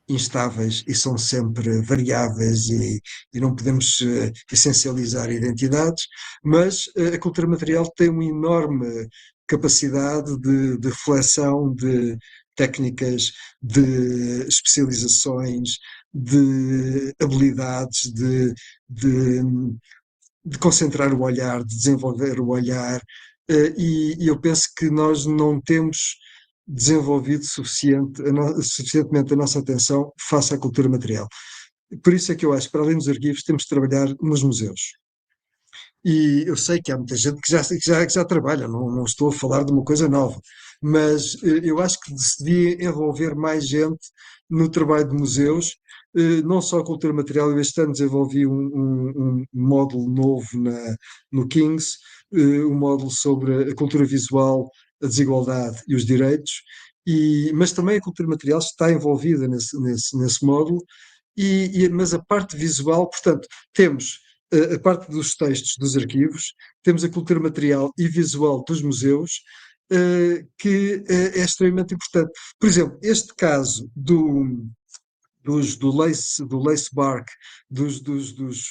instáveis e são sempre variáveis e não podemos essencializar identidades, mas a cultura material tem uma enorme capacidade de reflexão, de técnicas, de especializações, de habilidades, de, de concentrar o olhar, de desenvolver o olhar, e eu penso que nós não temos desenvolvido suficientemente a nossa atenção face à cultura material. Por isso é que eu acho que, para além dos arquivos, temos de trabalhar nos museus. E eu sei que há muita gente que já trabalha, não estou a falar de uma coisa nova, mas eu acho que se devia envolver mais gente no trabalho de museus, não só a cultura material. Eu este ano desenvolvi um módulo novo no King's, um módulo sobre a cultura visual, a desigualdade e os direitos, mas também a cultura material está envolvida nesse módulo, mas a parte visual, portanto, temos a parte dos textos dos arquivos, temos a cultura material e visual dos museus, que é extremamente importante. Por exemplo, este caso do lace bark, dos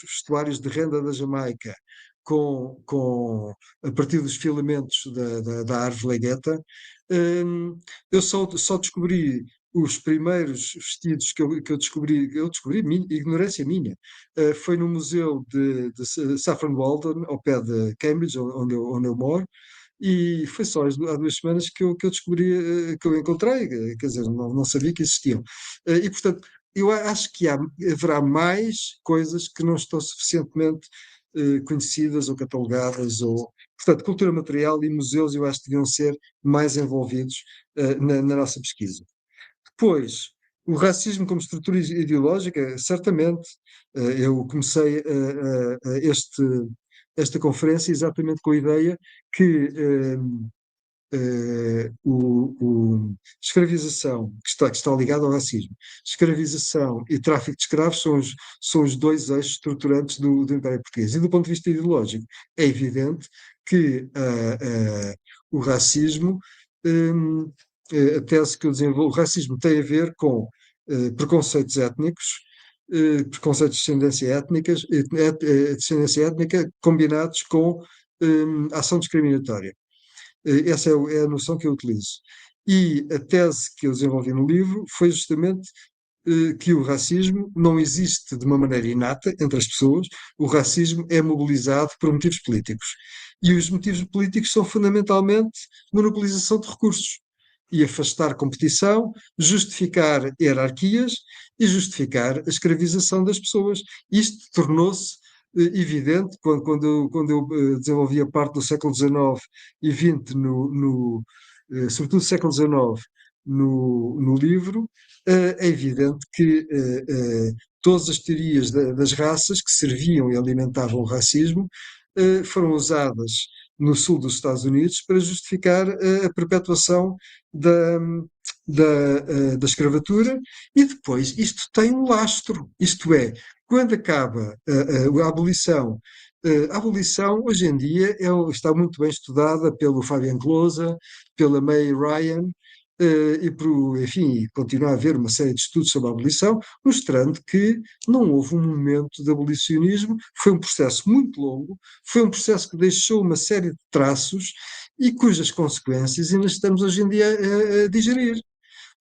vestuários de renda da Jamaica, a partir dos filamentos da árvore legueta, eu só descobri os primeiros vestidos que eu descobri, ignorância minha, foi no museu de Saffron Walden, ao pé de Cambridge, onde eu moro, e foi só há 2 semanas que eu descobri, que eu encontrei, quer dizer, não sabia que existiam. E, portanto, eu acho que haverá mais coisas que não estão suficientemente conhecidas ou catalogadas, portanto, cultura material e museus eu acho que deviam ser mais envolvidos na nossa pesquisa. Depois, o racismo como estrutura ideológica, certamente. Eu comecei esta conferência exatamente com a ideia que escravização, que está ligada ao racismo, escravização e tráfico de escravos são os dois eixos estruturantes do Império Português. E do ponto de vista ideológico, é evidente que o racismo, hum, a tese que eu desenvolvo, o racismo tem a ver com preconceitos étnicos, preconceitos de descendência étnica combinados com ação discriminatória. Essa é a noção que eu utilizo. E a tese que eu desenvolvi no livro foi justamente que o racismo não existe de uma maneira inata entre as pessoas, o racismo é mobilizado por motivos políticos. E os motivos políticos são fundamentalmente monopolização de recursos e afastar competição, justificar hierarquias e justificar a escravização das pessoas. Isto tornou-se evidente quando eu desenvolvi a parte do século XIX e XX, sobretudo do século XIX, no livro. É evidente que todas as teorias das raças que serviam e alimentavam o racismo foram usadas no sul dos Estados Unidos para justificar a perpetuação da, da escravatura, e depois isto tem um lastro, isto é, quando acaba a abolição hoje em dia está muito bem estudada pelo Fabian Closa, pela May Ryan, enfim, continua a haver uma série de estudos sobre a abolição, mostrando que não houve um momento de abolicionismo, foi um processo muito longo, foi um processo que deixou uma série de traços e cujas consequências ainda estamos hoje em dia a digerir.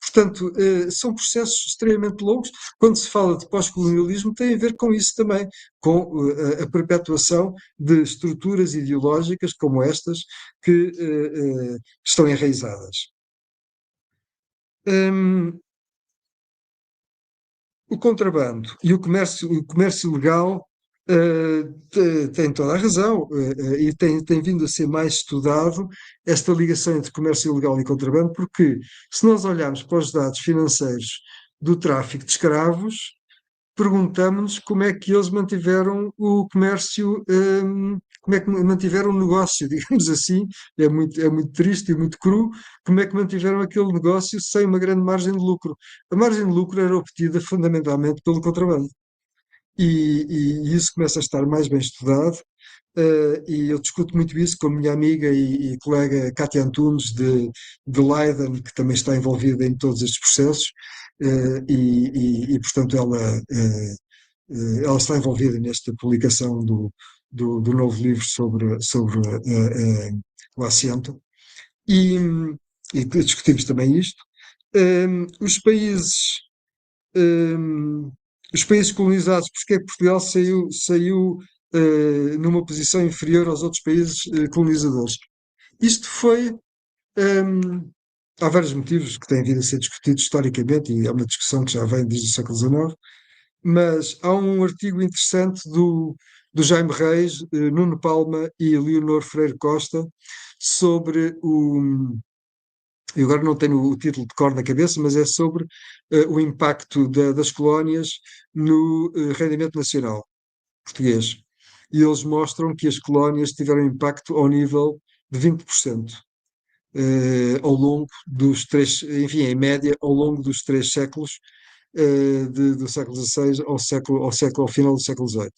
Portanto, são processos extremamente longos. Quando se fala de pós-colonialismo, tem a ver com isso também, com a perpetuação de estruturas ideológicas como estas que estão enraizadas. Hum, o contrabando e o comércio ilegal têm toda a razão, e tem vindo a ser mais estudado esta ligação entre comércio ilegal e contrabando, porque se nós olharmos para os dados financeiros do tráfico de escravos, perguntamos-nos como é que eles mantiveram o comércio, como é que mantiveram o negócio, digamos assim. É muito triste e muito cru. Como é que mantiveram aquele negócio sem uma grande margem de lucro? A margem de lucro era obtida fundamentalmente pelo contrabando. E isso começa a estar mais bem estudado, e eu discuto muito isso com a minha amiga e colega Cátia Antunes de Leiden, que também está envolvida em todos estes processos, portanto ela está envolvida nesta publicação do novo livro sobre o assento, e, e discutimos também isto. Os países hum, os países colonizados, porque é que Portugal saiu numa posição inferior aos outros países colonizadores? Isto foi. hum, Há vários motivos que têm vindo a ser discutidos historicamente, e é uma discussão que já vem desde o século XIX, mas há um artigo interessante do Jaime Reis, Nuno Palma e Leonor Freire Costa, sobre o. Eu agora não tenho o título de cor na cabeça, mas é sobre o impacto das colónias no rendimento nacional português. E eles mostram que as colónias tiveram impacto ao nível de 20%, ao longo dos três, enfim, em média, ao longo dos 3 séculos, do século XVI ao final do século XVIII.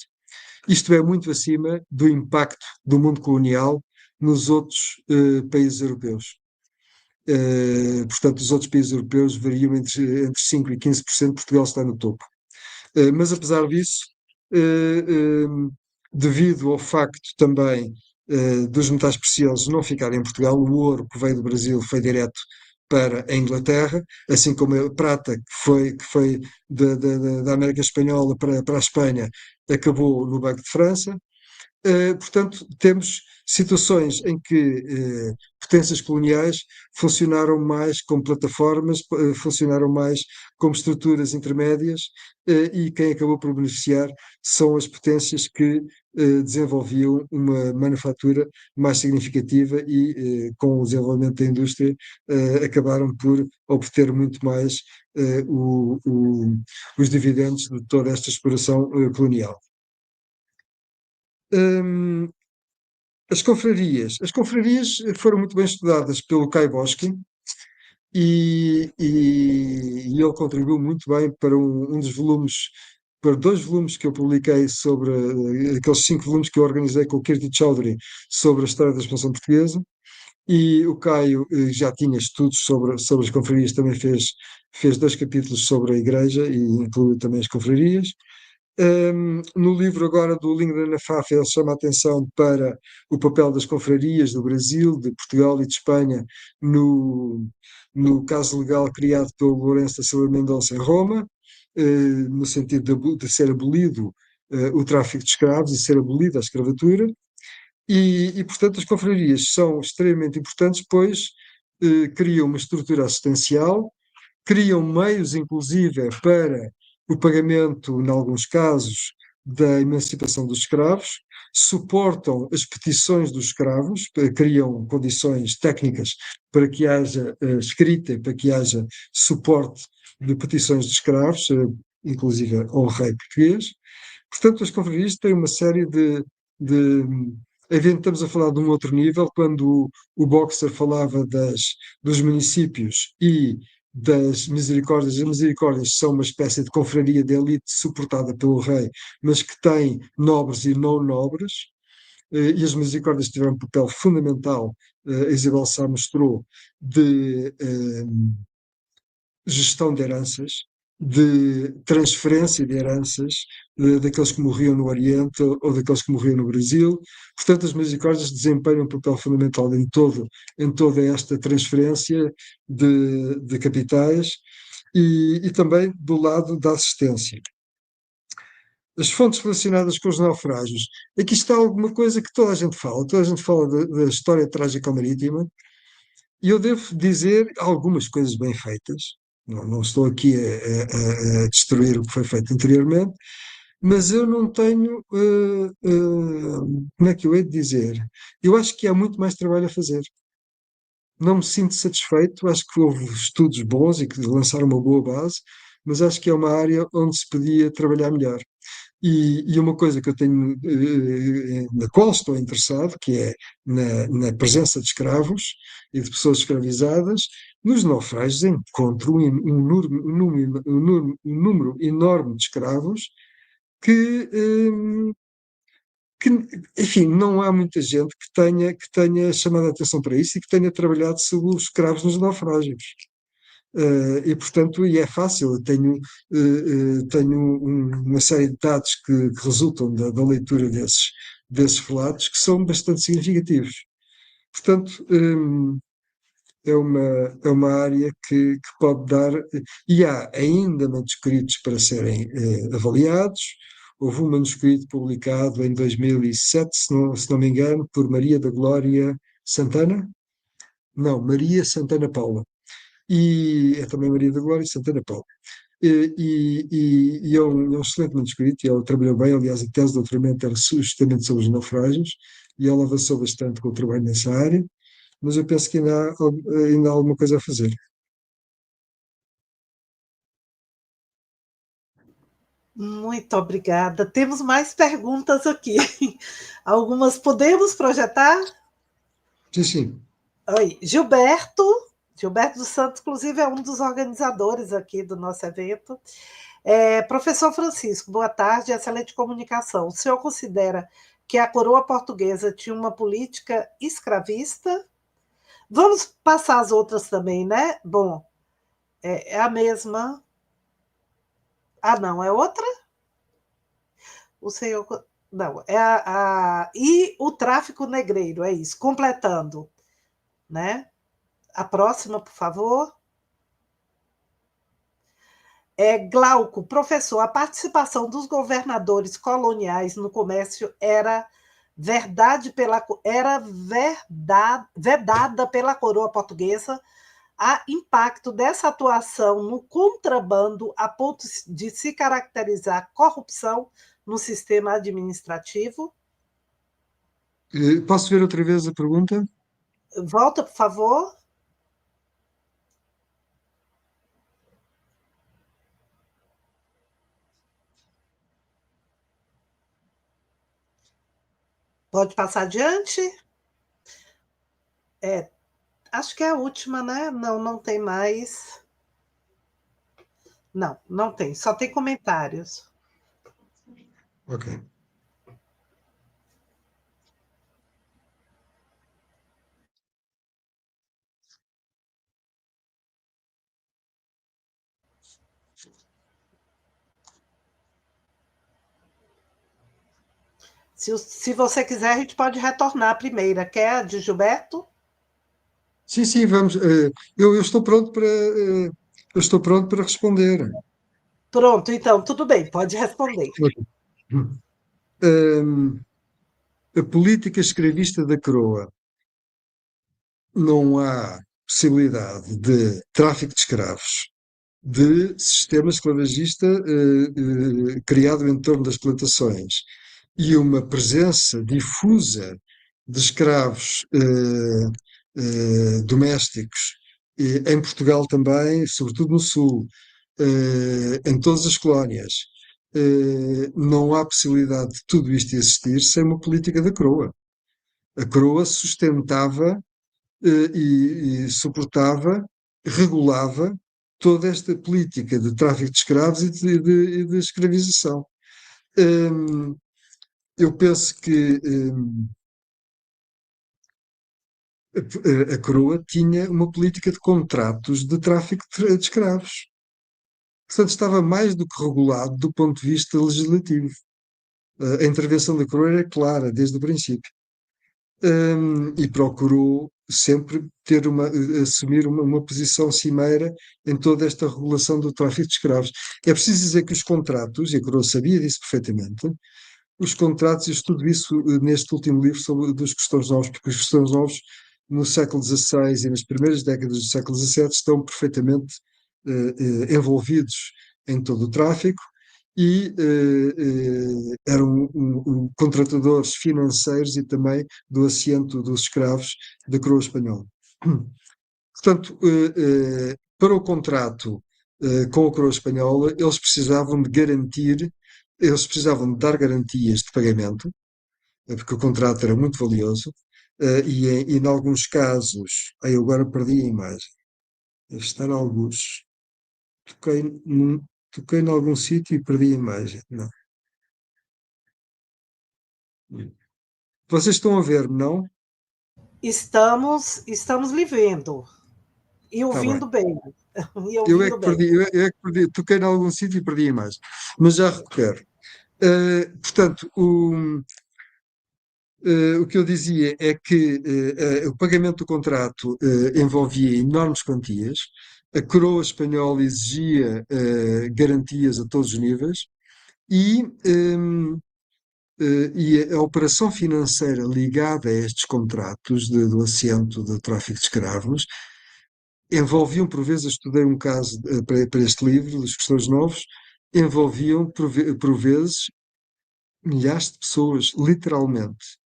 Isto é muito acima do impacto do mundo colonial nos outros países europeus. Portanto, os outros países europeus variam entre 5% e 15%, Portugal está no topo. Mas apesar disso, devido ao facto também dos metais preciosos não ficarem em Portugal, o ouro que veio do Brasil foi direto para a Inglaterra, assim como a prata que foi da América Espanhola para a Espanha, acabou no Banco de França. Portanto, temos situações em que potências coloniais funcionaram mais como plataformas, funcionaram mais como estruturas intermédias, e quem acabou por beneficiar são as potências que desenvolviam uma manufatura mais significativa e, com o desenvolvimento da indústria, acabaram por obter muito mais os dividendos de toda esta exploração colonial. Hum, as confrarias foram muito bem estudadas pelo Kai Bosky e ele contribuiu muito bem para um dos volumes, para 2 volumes que eu publiquei sobre aqueles 5 volumes que eu organizei com o Kirti Choudhury sobre a história da expansão portuguesa. E o Caio já tinha estudos sobre as confrarias, também fez 2 capítulos sobre a Igreja e inclui também as confrarias. No livro agora do Lingua na Fafa, ele chama a atenção para o papel das confrarias do Brasil, de Portugal e de Espanha no caso legal criado pelo Lourenço da Silva Mendonça em Roma, no sentido de ser abolido o tráfico de escravos e ser abolida a escravatura. Portanto, as confrarias são extremamente importantes, pois criam uma estrutura assistencial, criam meios, inclusive, para o pagamento, em alguns casos, da emancipação dos escravos, suportam as petições dos escravos, criam condições técnicas para que haja escrita, para que haja suporte de petições de escravos, inclusive ao rei português. Portanto, as confrarias têm uma série de estamos a falar de um outro nível, quando o Boxer falava dos municípios e das misericórdias. As misericórdias são uma espécie de confraria de elite suportada pelo rei, mas que tem nobres e não nobres, e as misericórdias tiveram um papel fundamental, a Isabel Sá mostrou, de gestão de heranças, de transferência de heranças, daqueles que morriam no Oriente ou daqueles que morriam no Brasil. Portanto, as misericórdias desempenham um papel fundamental em toda esta transferência de capitais e também do lado da assistência. As fontes relacionadas com os naufrágios. Aqui está alguma coisa que toda a gente fala da história trágica marítima, e eu devo dizer algumas coisas bem feitas. Não estou aqui a destruir o que foi feito anteriormente, mas eu não tenho. Como é que eu hei de dizer? Eu acho que há muito mais trabalho a fazer. Não me sinto satisfeito, acho que houve estudos bons e que lançaram uma boa base, mas acho que é uma área onde se podia trabalhar melhor. E uma coisa que eu tenho, na qual estou interessado, que é na presença de escravos e de pessoas escravizadas, nos naufrágios encontro um número enorme de escravos que, que, enfim, não há muita gente que tenha chamado a atenção para isso e que tenha trabalhado sobre os escravos nos naufrágios. Portanto, é fácil, eu tenho uma série de dados que resultam da leitura desses relatos que são bastante significativos. Portanto, é uma área que pode dar, e há ainda manuscritos para serem avaliados. Houve um manuscrito publicado em 2007, se não me engano, por Maria da Glória Santana? Não, Maria Santana Paula. E é também Maria da Glória e Santana Paula. E é um excelente manuscrito, e ela trabalhou bem, aliás, a tese de doutoramento era justamente sobre os naufrágios, e ela avançou bastante com o trabalho nessa área, mas eu penso que ainda há alguma coisa a fazer. Muito obrigada. Temos mais perguntas aqui. Algumas podemos projetar? Sim, sim. Oi, Gilberto dos Santos, inclusive, é um dos organizadores aqui do nosso evento. Professor Francisco, boa tarde, excelente comunicação. O senhor considera que a coroa portuguesa tinha uma política escravista? Vamos passar as outras também, né? Bom, é a mesma. Ah, não, é outra? O senhor. Não, e o tráfico negreiro, é isso, completando, né? A próxima, por favor. Glauco, professor, a participação dos governadores coloniais no comércio vedada pela coroa portuguesa. Há impacto dessa atuação no contrabando a ponto de se caracterizar corrupção no sistema administrativo? Posso ver outra vez a pergunta? Volta, por favor. Pode passar adiante? Acho que é a última, né? Não, não tem mais. Não, não tem. Só tem comentários. Ok. Se você quiser, a gente pode retornar a primeira. Quer a de Gilberto? Sim, sim, vamos. Eu estou pronto eu estou pronto para responder. Pronto, então, tudo bem, pode responder. Ok. Hum, a política escravista da coroa. Não há possibilidade de tráfico de escravos, de sistema escravagista criado em torno das plantações e uma presença difusa de escravos domésticos em Portugal também, sobretudo no Sul, em todas as colónias. Não há possibilidade de tudo isto existir sem uma política da coroa. A coroa sustentava e suportava, regulava toda esta política de tráfico de escravos e de escravização. Hum, eu penso que a coroa tinha uma política de contratos de tráfico de escravos. Portanto, estava mais do que regulado do ponto de vista legislativo. A intervenção da coroa era clara desde o princípio. E procurou sempre assumir uma posição cimeira em toda esta regulação do tráfico de escravos. É preciso dizer que os contratos, e a coroa sabia disso perfeitamente, os contratos, eu estudo isso neste último livro sobre dos cristãos novos, porque os cristãos novos no século XVI e nas primeiras décadas do século XVII estão perfeitamente envolvidos em todo o tráfico e eram contratadores financeiros e também do assento dos escravos da coroa espanhola. Portanto, para o contrato com a coroa espanhola, eles precisavam de dar garantias de pagamento, porque o contrato era muito valioso, e em alguns casos, aí eu agora perdi a imagem, deve estar em alguns, toquei, toquei em algum sítio e perdi a imagem. Não. Vocês estão a ver, não? Estamos lhe vendo e Está bem. ouvindo bem. E Eu é ouvindo que bem. perdi, eu é que perdi, toquei em algum sítio e perdi a imagem, mas já recupero. Portanto, o que eu dizia é que o pagamento do contrato envolvia enormes quantias, a coroa espanhola exigia garantias a todos os níveis e, e a operação financeira ligada a estes contratos do assento de tráfico de escravos envolviam por vezes, eu estudei um caso para este livro, dos professores novos, envolviam por vezes milhares de pessoas, literalmente.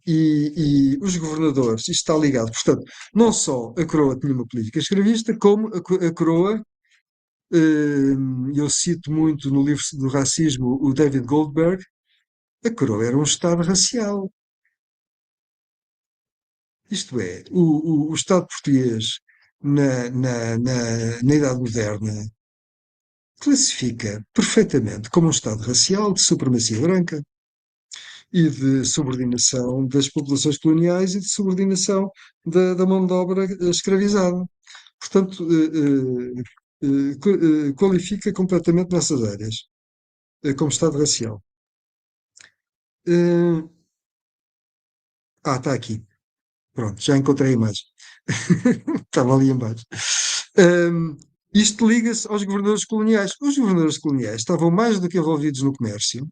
E os governadores, isto está ligado, portanto, não só a coroa tinha uma política escravista, como a coroa, eu cito muito no livro do racismo o David Goldberg, a coroa era um Estado racial. Isto é, o Estado português na Idade Moderna classifica perfeitamente como um Estado racial de supremacia branca e de subordinação das populações coloniais e de subordinação da mão de obra escravizada. Portanto, qualifica completamente nessas áreas, como Estado racial. Eh, está aqui. Pronto, já encontrei a imagem. Estava ali embaixo. Um, Isto liga-se aos governadores coloniais. Os governadores coloniais estavam mais do que envolvidos no comércio.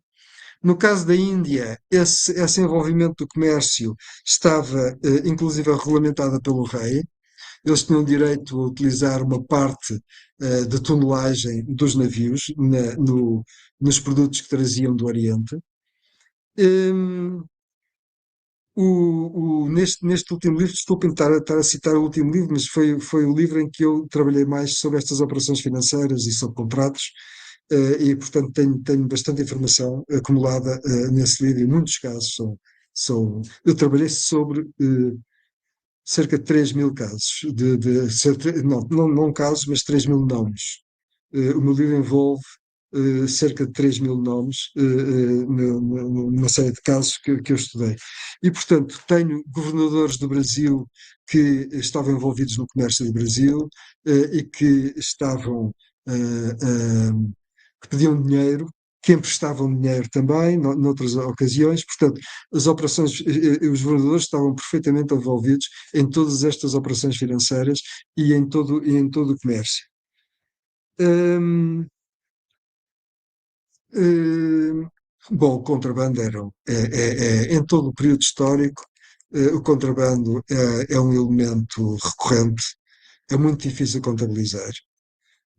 No caso da Índia, esse envolvimento do comércio estava, inclusive, regulamentada pelo rei. Eles tinham direito a utilizar uma parte, da tonelagem dos navios nos produtos que traziam do Oriente. Um, neste último livro, desculpem estar a citar o último livro, mas foi o livro em que eu trabalhei mais sobre estas operações financeiras e sobre contratos, e portanto tenho bastante informação acumulada nesse livro, e muitos casos eu trabalhei sobre cerca de 3.000 casos, não casos, mas 3.000 nomes. O meu livro envolve cerca de 3.000 nomes numa série de casos que eu estudei. E, portanto, tenho governadores do Brasil que estavam envolvidos no comércio do Brasil e que estavam, que pediam dinheiro, que emprestavam dinheiro também, noutras ocasiões. Portanto, as operações, os governadores estavam perfeitamente envolvidos em todas estas operações financeiras e em todo o comércio. Hum, Bom, o contrabando em todo o período histórico, o contrabando é um elemento recorrente, é muito difícil contabilizar.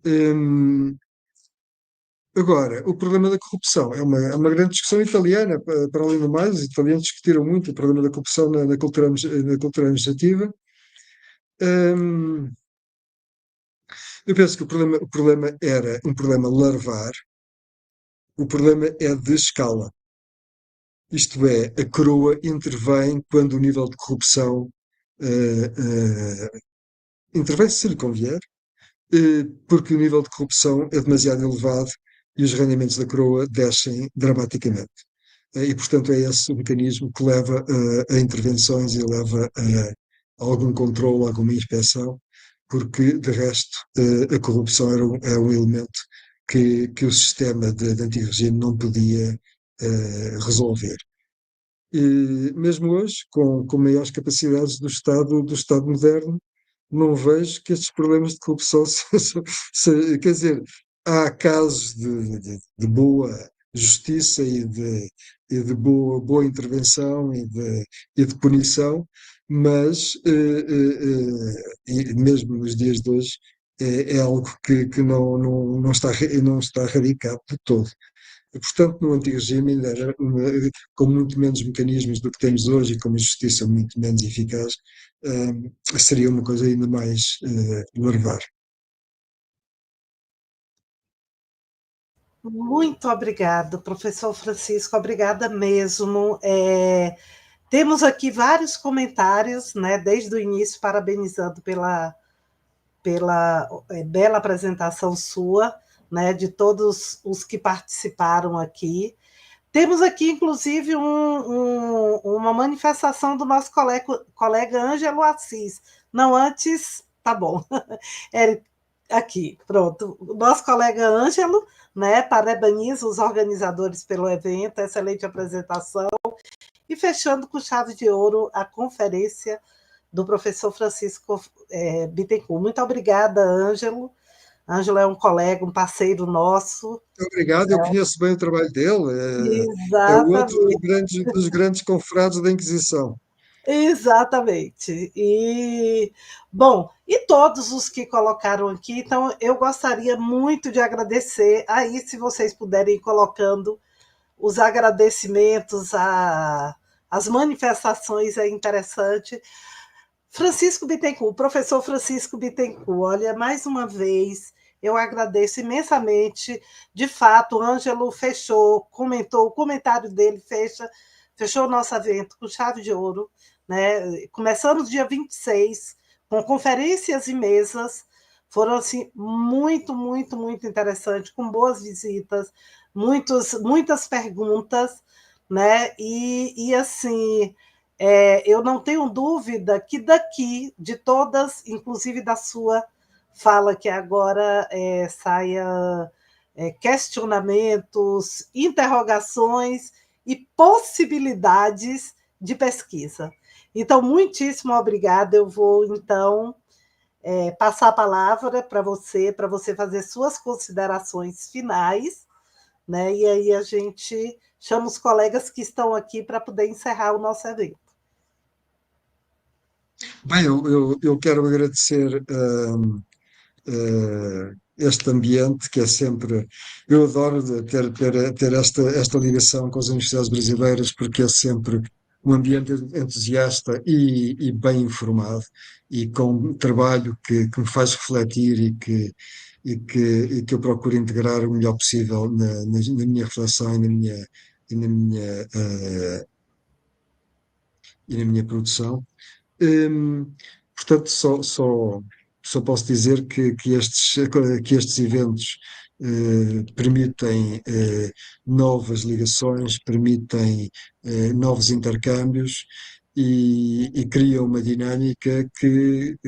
Hum, Agora, o problema da corrupção é uma grande discussão italiana, para além do mais, os italianos discutiram muito o problema da corrupção na cultura administrativa. Hum, eu penso que o problema era um problema larvar, o problema é de escala. Isto é, a coroa intervém quando o nível de corrupção eh, intervém se lhe convier, porque o nível de corrupção é demasiado elevado e os rendimentos da coroa descem dramaticamente. E, portanto, é esse o mecanismo que leva a intervenções e leva a algum controle, alguma inspeção, porque, de resto, a corrupção era um elemento que o sistema de antigo regime não podia resolver. E mesmo hoje, com maiores capacidades do Estado moderno, não vejo que estes problemas de corrupção quer dizer, há casos de boa justiça e de boa intervenção e de punição, mas e mesmo nos dias de hoje é algo que não está radicado de todo. E, portanto, no antigo regime ainda era com muito menos mecanismos do que temos hoje e com uma justiça muito menos eficaz, seria uma coisa ainda mais larvar. Muito obrigada, professor Francisco, obrigada mesmo. Temos aqui vários comentários, né, desde o início, parabenizando pela bela apresentação sua, né, de todos os que participaram aqui. Temos aqui, inclusive, uma manifestação do nosso colega Ângelo Assis. Não antes, tá bom. Aqui, pronto. O nosso colega Ângelo, né, parabeniza os organizadores pelo evento, excelente apresentação. E fechando com chave de ouro a conferência do professor Francisco Bittencourt. Muito obrigada, Ângelo. Ângelo é um colega, um parceiro nosso. Obrigado, eu conheço bem o trabalho dele, é outro Exatamente. dos grandes confrades da Inquisição. Exatamente. E, bom, e todos os que colocaram aqui, então eu gostaria muito de agradecer. Aí, se vocês puderem ir colocando os agradecimentos, as manifestações, é interessante. Francisco Bittencourt, professor Francisco Bittencourt, olha, mais uma vez, eu agradeço imensamente. De fato, o Ângelo fechou, comentou, o comentário dele fechou o nosso evento com chave de ouro, né? Começamos dia 26, com conferências e mesas, foram assim, muito, muito, muito interessantes, com boas visitas, muitas perguntas, né? E assim, eu não tenho dúvida que daqui, de todas, inclusive da sua fala, que agora saia questionamentos, interrogações e possibilidades de pesquisa. Então, muitíssimo obrigada. Eu vou, então, passar a palavra para você fazer suas considerações finais, né? E aí a gente chama os colegas que estão aqui para poder encerrar o nosso evento. Bem, eu quero agradecer este ambiente que é sempre. Eu adoro ter esta ligação com as universidades brasileiras, porque é sempre um ambiente entusiasta e bem informado, e com um trabalho que me faz refletir e que eu procuro integrar o melhor possível na minha reflexão e na minha, eh, e na minha produção. Hum, Portanto, só posso dizer que estes eventos permitem novas ligações, permitem novos intercâmbios e criam uma dinâmica que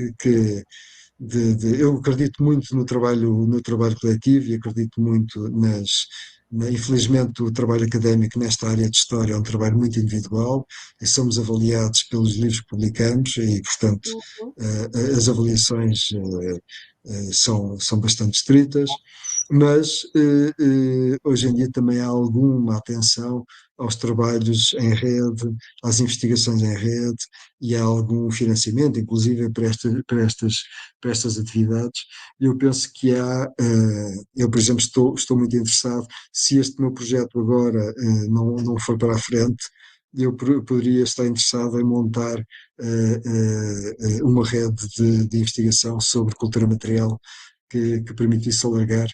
eu acredito muito no trabalho coletivo e acredito muito infelizmente, o trabalho académico nesta área de história é um trabalho muito individual e somos avaliados pelos livros que publicamos e, portanto, as avaliações são bastante estritas, mas hoje em dia também há alguma atenção aos trabalhos em rede, às investigações em rede e há algum financiamento, inclusive para estas atividades. Eu penso que eu, por exemplo, estou muito interessado, se este meu projeto agora não for para a frente, eu poderia estar interessado em montar uma rede de investigação sobre cultura material que permitisse alargar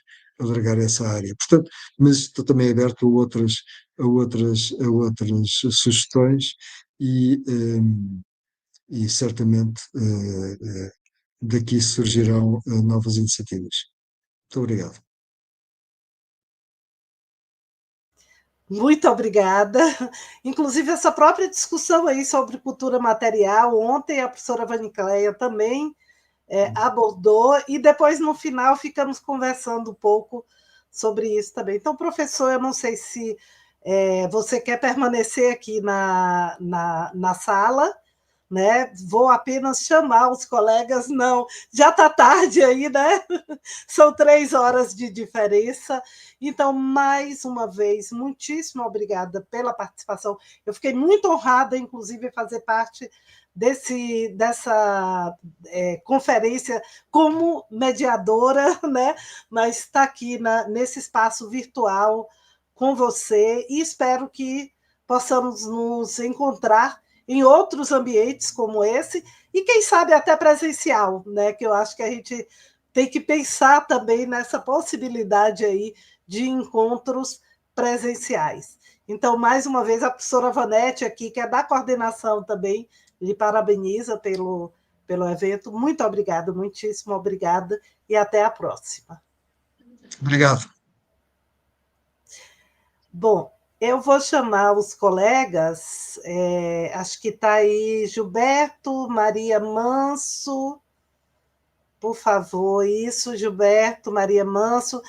essa área. Portanto, mas estou também aberto a outras sugestões e certamente daqui surgirão novas iniciativas. Muito obrigado. Muito obrigada. Inclusive, essa própria discussão aí sobre cultura material, ontem a professora Vanicleia também abordou, e depois, no final, ficamos conversando um pouco sobre isso também. Então, professor, eu não sei se você quer permanecer aqui na sala, né? Vou apenas chamar os colegas, não, já está tarde aí, né? São 3 horas de diferença. Então, mais uma vez, muitíssimo obrigada pela participação. Eu fiquei muito honrada, inclusive, em fazer parte dessa conferência como mediadora, né? Mas está aqui nesse espaço virtual com você e espero que possamos nos encontrar em outros ambientes como esse, e quem sabe até presencial, né? Que eu acho que a gente tem que pensar também nessa possibilidade aí de encontros presenciais. Então, mais uma vez, a professora Vanete aqui, que é da coordenação também, lhe parabeniza pelo evento. Muito obrigada, muitíssimo obrigada, e até a próxima. Obrigado. Bom, eu vou chamar os colegas, acho que está aí Gilberto, Maria Manso, por favor, isso, Gilberto, Maria Manso.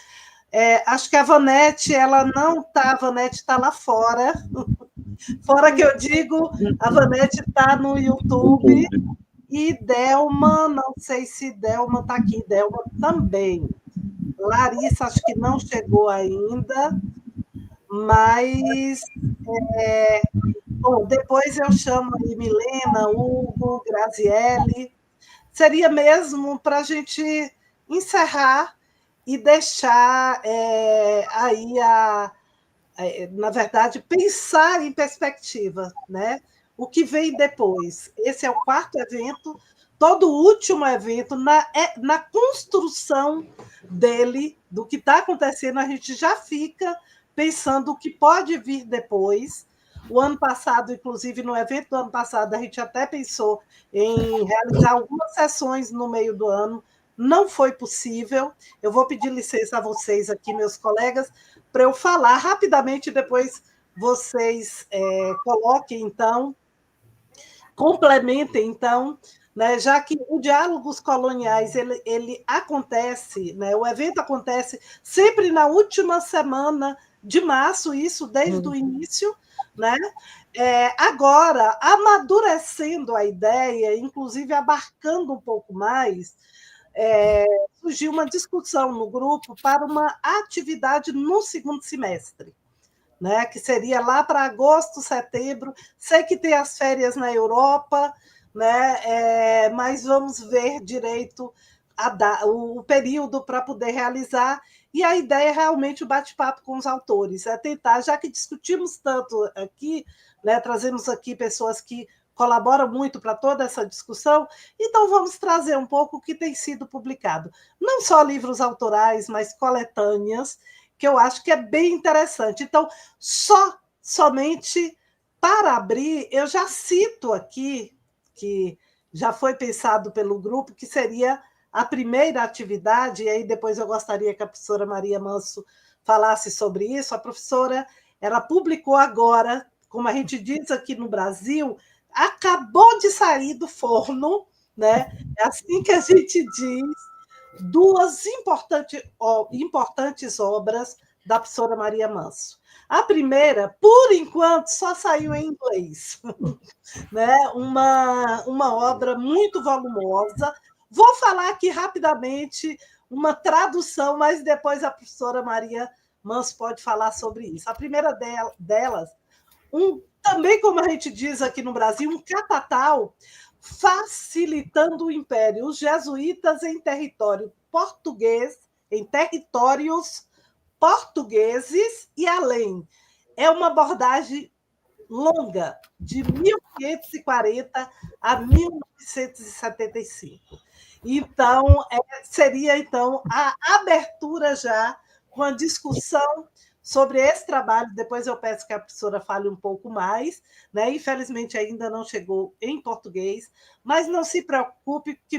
Acho que a Vanete, ela não está, a Vanete está lá fora. Fora que eu digo, a Vanete está no YouTube, e Delma, não sei se Delma está aqui, Delma também. Larissa, acho que não chegou ainda, mas Bom, depois eu chamo aí Milena, Hugo, Graziele. Seria mesmo para a gente encerrar e deixar aí na verdade, pensar em perspectiva, né? O que vem depois. Esse é o quarto evento, todo último evento, na construção dele, do que está acontecendo, a gente já fica pensando o que pode vir depois. O ano passado, inclusive, no evento do ano passado, a gente até pensou em realizar algumas sessões no meio do ano, não foi possível. Eu vou pedir licença a vocês aqui, meus colegas, para eu falar rapidamente, depois vocês coloquem, então, complementem, então, né, já que o Diálogos Coloniais ele acontece, né, o evento acontece sempre na última semana de março, isso desde o início, né? Agora, amadurecendo a ideia, inclusive abarcando um pouco mais, surgiu uma discussão no grupo para uma atividade no segundo semestre, né? Que seria lá para agosto, setembro. Sei que tem as férias na Europa, né? Mas vamos ver direito o período para poder realizar. E a ideia é realmente o bate-papo com os autores, é tentar, já que discutimos tanto aqui, né? Trazemos aqui pessoas que colaboram muito para toda essa discussão, então vamos trazer um pouco o que tem sido publicado. Não só livros autorais, mas coletâneas, que eu acho que é bem interessante. Então, somente para abrir, eu já cito aqui, que já foi pensado pelo grupo, que seria a primeira atividade, e aí depois eu gostaria que a professora Maria Manso falasse sobre isso. A professora, ela publicou agora, como a gente diz aqui no Brasil, acabou de sair do forno, né? É assim que a gente diz, duas importantes obras da professora Maria Manso. A primeira, por enquanto, só saiu em inglês, né? Uma obra muito volumosa. Vou falar aqui rapidamente uma tradução, mas depois a professora Maria Manso pode falar sobre isso. A primeira delas, também, como a gente diz aqui no Brasil, um catatal facilitando o império, os jesuítas em território português, em territórios portugueses e além. É uma abordagem longa, de 1540 a 1975. Então, seria então a abertura já com a discussão sobre esse trabalho. Depois eu peço que a professora fale um pouco mais, né? Infelizmente ainda não chegou em português, mas não se preocupe, que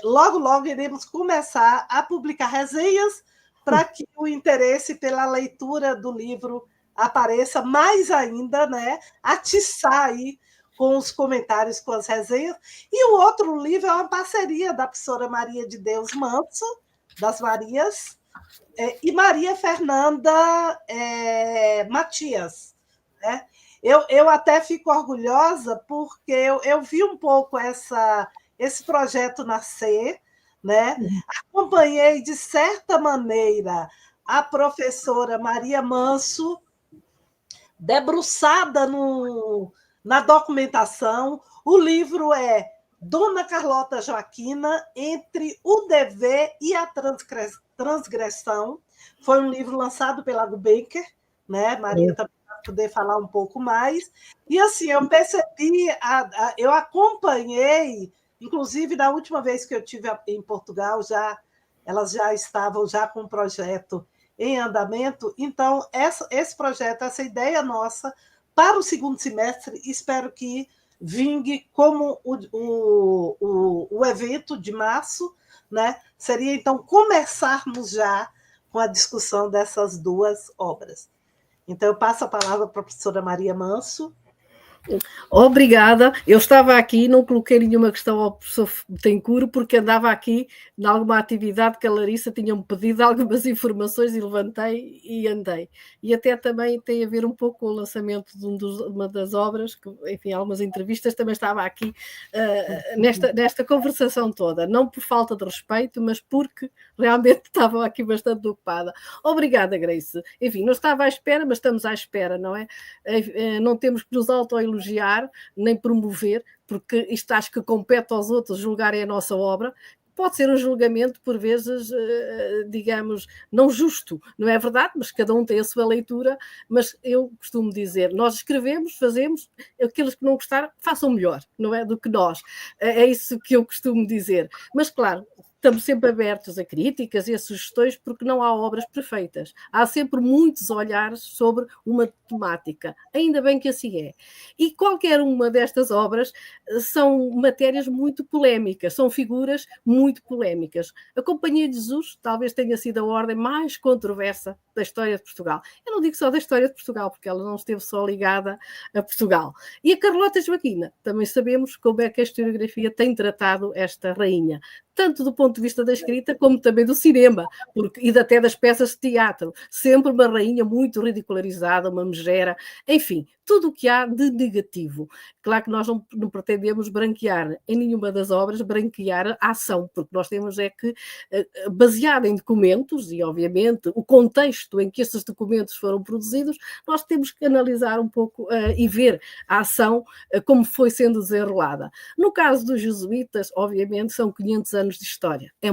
logo, logo iremos começar a publicar resenhas para que o interesse pela leitura do livro apareça mais ainda, né? Atiçar aí com os comentários, com as resenhas. E o outro livro é uma parceria da professora Maria de Deus Manso, das Marias, e Maria Fernanda Matias, né? Eu até fico orgulhosa porque eu vi um pouco esse projeto nascer, né? Acompanhei, de certa maneira, a professora Maria Manso, debruçada na documentação. O livro é Dona Carlota Joaquina, Entre o Dever e a Transgressão. Foi um livro lançado pela Gulbenkian, né? Maria também vai poder falar um pouco mais. E assim, eu percebi, eu acompanhei, inclusive na última vez que eu estive em Portugal, elas já estavam já com um projeto em andamento. Então, esse projeto, essa ideia nossa para o segundo semestre, espero que vingue como o evento de março, né? Seria, então, começarmos já com a discussão dessas duas obras. Então, eu passo a palavra para a professora Maria Manso. Obrigada. Eu estava aqui, não coloquei nenhuma questão ao professor Betancourt, porque andava aqui em alguma atividade que a Larissa tinha-me pedido algumas informações e levantei e andei. E até também tem a ver um pouco com o lançamento de uma das obras, que, enfim, algumas entrevistas, também estava aqui nesta conversação toda. Não por falta de respeito, mas porque realmente estava aqui bastante ocupada. Obrigada, Grace. Enfim, não estava à espera, mas estamos à espera, não é? Não temos que nos autoelogiar, nem promover, porque isto acho que compete aos outros julgarem a nossa obra. Pode ser um julgamento, por vezes, digamos, não justo, não é verdade? Mas cada um tem a sua leitura, mas eu costumo dizer, nós escrevemos, fazemos, aqueles que não gostaram, façam melhor, não é? Do que nós. É isso que eu costumo dizer. Mas, claro, estamos sempre abertos a críticas e a sugestões, porque não há obras perfeitas. Há sempre muitos olhares sobre uma temática. Ainda bem que assim é. E qualquer uma destas obras são matérias muito polémicas, são figuras muito polémicas. A Companhia de Jesus talvez tenha sido a ordem mais controversa da história de Portugal. Eu não digo só da história de Portugal, porque ela não esteve só ligada a Portugal. E a Carlota Joaquina, também sabemos como é que a historiografia tem tratado esta rainha, tanto do ponto de vista da escrita como também do cinema, e até das peças de teatro. Sempre uma rainha muito ridicularizada, uma megera, enfim, tudo o que há de negativo. Claro que nós não pretendemos branquear em nenhuma das obras, branquear a ação, porque nós temos é que, baseado em documentos, e obviamente o contexto em que esses documentos foram produzidos, nós temos que analisar um pouco e ver a ação como foi sendo desenrolada. No caso dos jesuítas, obviamente, são 500 anos de história. É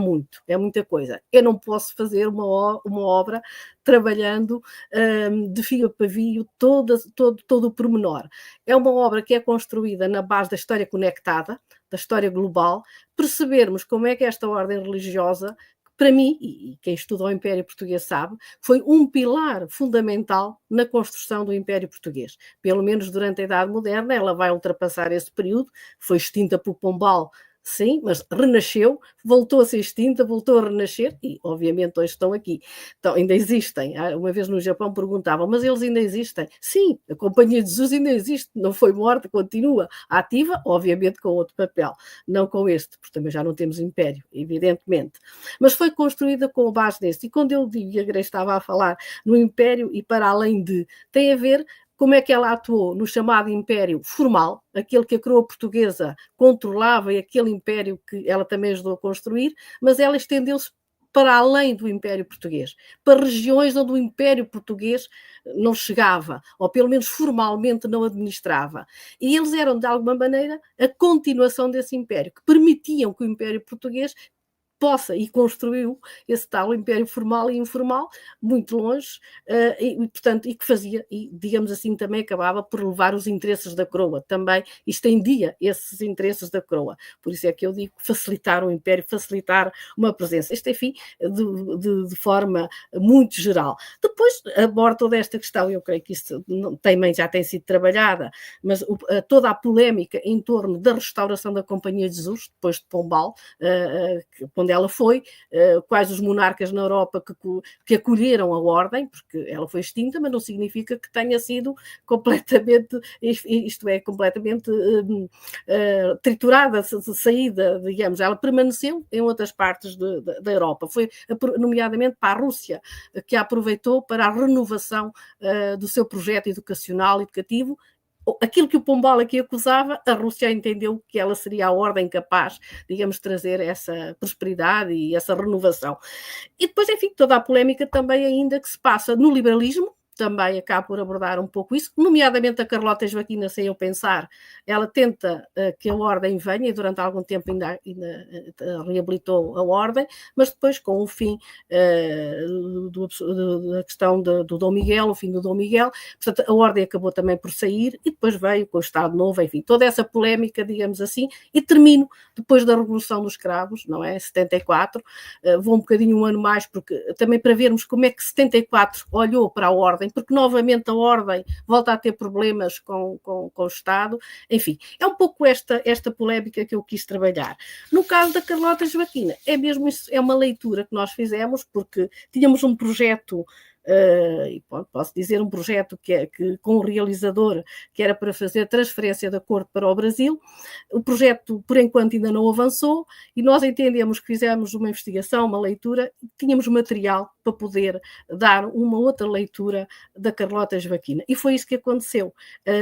muita coisa. Eu não posso fazer uma obra trabalhando de fio a pavio todo o pormenor. É uma obra que é construída na base da história conectada, da história global, percebermos como é que esta ordem religiosa, para mim, e quem estuda o Império Português sabe, foi um pilar fundamental na construção do Império Português. Pelo menos durante a Idade Moderna, ela vai ultrapassar esse período, foi extinta por Pombal, sim, mas renasceu, voltou a ser extinta, voltou a renascer e, obviamente, hoje estão aqui. Então, ainda existem. Uma vez no Japão perguntavam, mas eles ainda existem? Sim, a Companhia de Jesus ainda existe, não foi morta, continua ativa, obviamente com outro papel, não com este, porque também já não temos império, evidentemente. Mas foi construída com base neste. E quando eu digo, e a Grace estava a falar no império e para além de, tem a ver como é que ela atuou no chamado Império Formal, aquele que a coroa portuguesa controlava e aquele império que ela também ajudou a construir, mas ela estendeu-se para além do Império Português, para regiões onde o Império Português não chegava, ou pelo menos formalmente não administrava. E eles eram, de alguma maneira, a continuação desse império, que permitiam que o Império Português possa, e construiu esse tal império formal e informal, muito longe, portanto, e que fazia, e digamos assim, também acabava por levar os interesses da coroa, também estendia esses interesses da coroa. Por isso é que eu digo facilitar o império, facilitar uma presença. Isto, enfim, de forma muito geral. Depois abordo toda esta questão, eu creio que isso também já tem sido trabalhada, mas toda a polémica em torno da restauração da Companhia de Jesus, depois de Pombal, onde ela foi, quais os monarcas na Europa que acolheram a ordem, porque ela foi extinta, mas não significa que tenha sido completamente, isto é, completamente triturada, saída, digamos. Ela permaneceu em outras partes da Europa, foi nomeadamente para a Rússia, que a aproveitou para a renovação do seu projeto educacional e educativo. Aquilo que o Pombal aqui acusava, a Rússia entendeu que ela seria a ordem capaz, digamos, de trazer essa prosperidade e essa renovação. E depois, enfim, toda a polémica também ainda que se passa no liberalismo, também acaba por abordar um pouco isso, nomeadamente a Carlota Joaquina, sem eu pensar, ela tenta que a ordem venha e durante algum tempo ainda reabilitou a ordem, mas depois com o fim da questão do Dom Miguel, o fim do Dom Miguel, portanto a ordem acabou também por sair e depois veio com o Estado Novo, enfim, toda essa polémica, digamos assim, e termino depois da Revolução dos Cravos, não é? 74, vou um bocadinho um ano mais, porque também para vermos como é que 74 olhou para a ordem, porque novamente a ordem volta a ter problemas com o Estado. Enfim, é um pouco esta polémica que eu quis trabalhar. No caso da Carlota Joaquina, é mesmo isso, é uma leitura que nós fizemos, porque tínhamos um projeto e posso dizer um projeto que com o realizador, que era para fazer transferência de acordo para o Brasil. O projeto, por enquanto, ainda não avançou e nós entendemos que fizemos uma investigação, uma leitura, tínhamos material para poder dar uma outra leitura da Carlota Joaquina. E foi isso que aconteceu.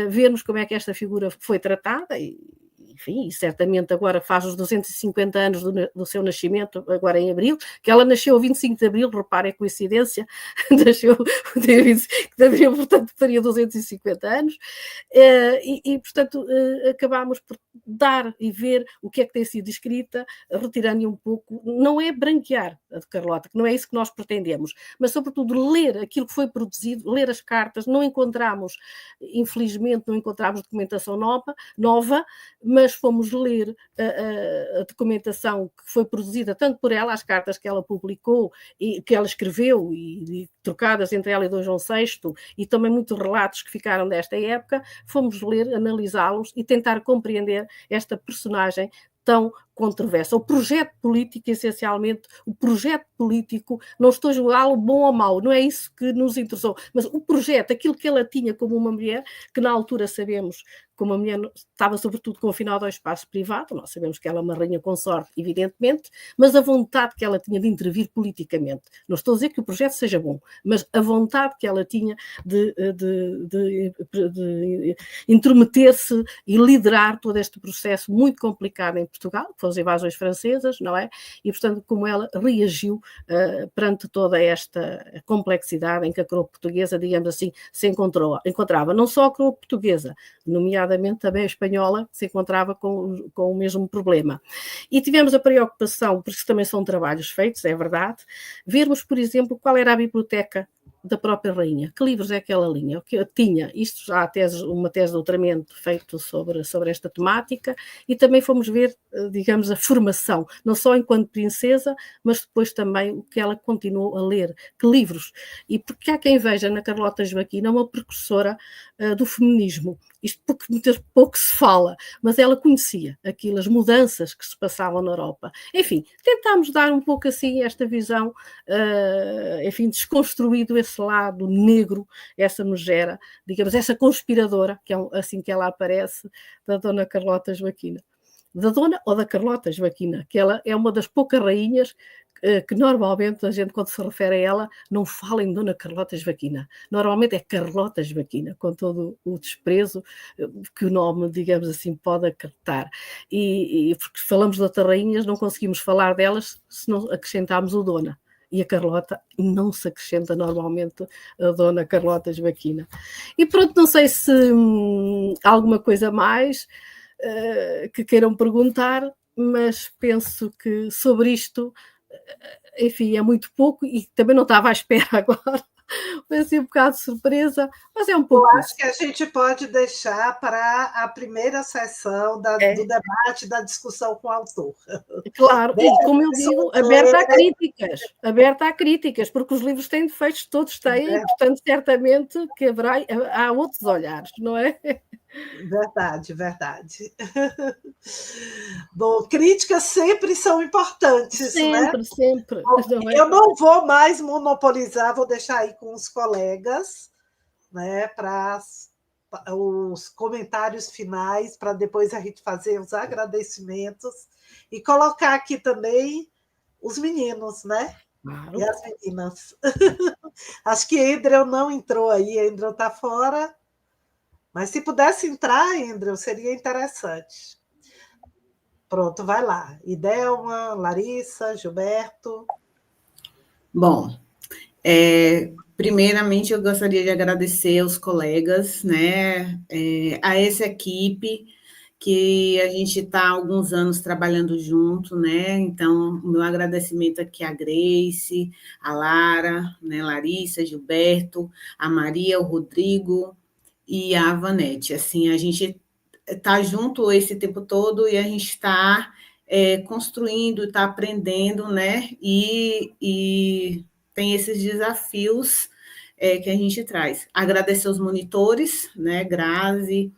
Vermos como é que esta figura foi tratada enfim, e certamente agora faz os 250 anos do seu nascimento, agora em abril, que ela nasceu a 25 de abril, reparem a coincidência, nasceu no dia 25 de abril, portanto faria 250 anos, portanto acabámos por dar e ver o que é que tem sido escrita, retirando um pouco, não é branquear a de Carlota, que não é isso que nós pretendemos, mas sobretudo ler aquilo que foi produzido, ler as cartas, não encontramos, infelizmente não encontramos documentação nova, mas fomos ler a documentação que foi produzida tanto por ela, as cartas que ela publicou e que ela escreveu e trocadas entre ela e Dom João VI e também muitos relatos que ficaram desta época, fomos ler, analisá-los e tentar compreender esta personagem tão controversa. O projeto político, essencialmente, o projeto político, não estou a julgá-lo bom ou mau, não é isso que nos interessou, mas o projeto, aquilo que ela tinha como uma mulher, que na altura sabemos como a mulher estava sobretudo confinada ao espaço privado, nós sabemos que ela é uma rainha consorte, evidentemente, mas a vontade que ela tinha de intervir politicamente. Não estou a dizer que o projeto seja bom, mas a vontade que ela tinha de intrometer-se e liderar todo este processo muito complicado em Portugal, que foram as invasões francesas, não é? E, portanto, como ela reagiu perante toda esta complexidade em que a coroa portuguesa, digamos assim, se encontrava. Não só a coroa portuguesa, nomeadamente também a espanhola, que se encontrava com o mesmo problema. E tivemos a preocupação, porque também são trabalhos feitos, é verdade, vermos, por exemplo, qual era a biblioteca da própria rainha, que livros é que ela linha, que tinha, isto já há uma tese de doutoramento feito sobre esta temática, e também fomos ver, digamos, a formação, não só enquanto princesa, mas depois também o que ela continuou a ler, que livros, e porque há quem veja na Carlota Joaquina uma precursora do feminismo, isto porque muito pouco se fala, mas ela conhecia aquilo, as mudanças que se passavam na Europa. Enfim, tentámos dar um pouco assim esta visão, enfim, desconstruído esse lado negro, essa megera, digamos, essa conspiradora, que é assim que ela aparece, da Dona Carlota Joaquina. Da Dona ou da Carlota Joaquina, que ela é uma das poucas rainhas que normalmente a gente, quando se refere a ela, não fala em Dona Carlota Joaquina. Normalmente é Carlota Joaquina, com todo o desprezo que o nome, digamos assim, pode acarretar. E porque falamos de outras rainhas, não conseguimos falar delas se não acrescentarmos o Dona. E a Carlota não se acrescenta normalmente a Dona Carlota Joaquina. E pronto, não sei se alguma coisa mais que queiram perguntar, mas penso que sobre isto, enfim, é muito pouco e também não estava à espera agora. Foi assim um bocado de surpresa, mas é um pouco Eu acho que a gente pode deixar para a primeira sessão do debate, da discussão com o autor. Claro, e como eu digo, aberta a críticas, porque os livros têm defeitos, todos têm, e, portanto, certamente que há outros olhares, não é? Verdade, verdade. Bom, críticas sempre são importantes, sempre, né? Sempre. Bom, eu não vou mais monopolizar, vou deixar aí com os colegas, né, para os comentários finais, para depois a gente fazer os agradecimentos e colocar aqui também os meninos, né? Claro. E as meninas. Acho que Andrew não entrou aí, Andrew está fora. Mas se pudesse entrar, Andrew, seria interessante. Pronto, vai lá. Idelma, Larissa, Gilberto. Bom, primeiramente eu gostaria de agradecer aos colegas, né, a essa equipe que a gente está há alguns anos trabalhando junto, né? Então, o meu agradecimento aqui à Grace, a Lara, né, Larissa, Gilberto, a Maria, o Rodrigo e a Vanete. Assim, a gente está junto esse tempo todo e a gente está construindo, está aprendendo, né? E tem esses desafios que a gente traz. Agradecer os monitores, né? Grazi,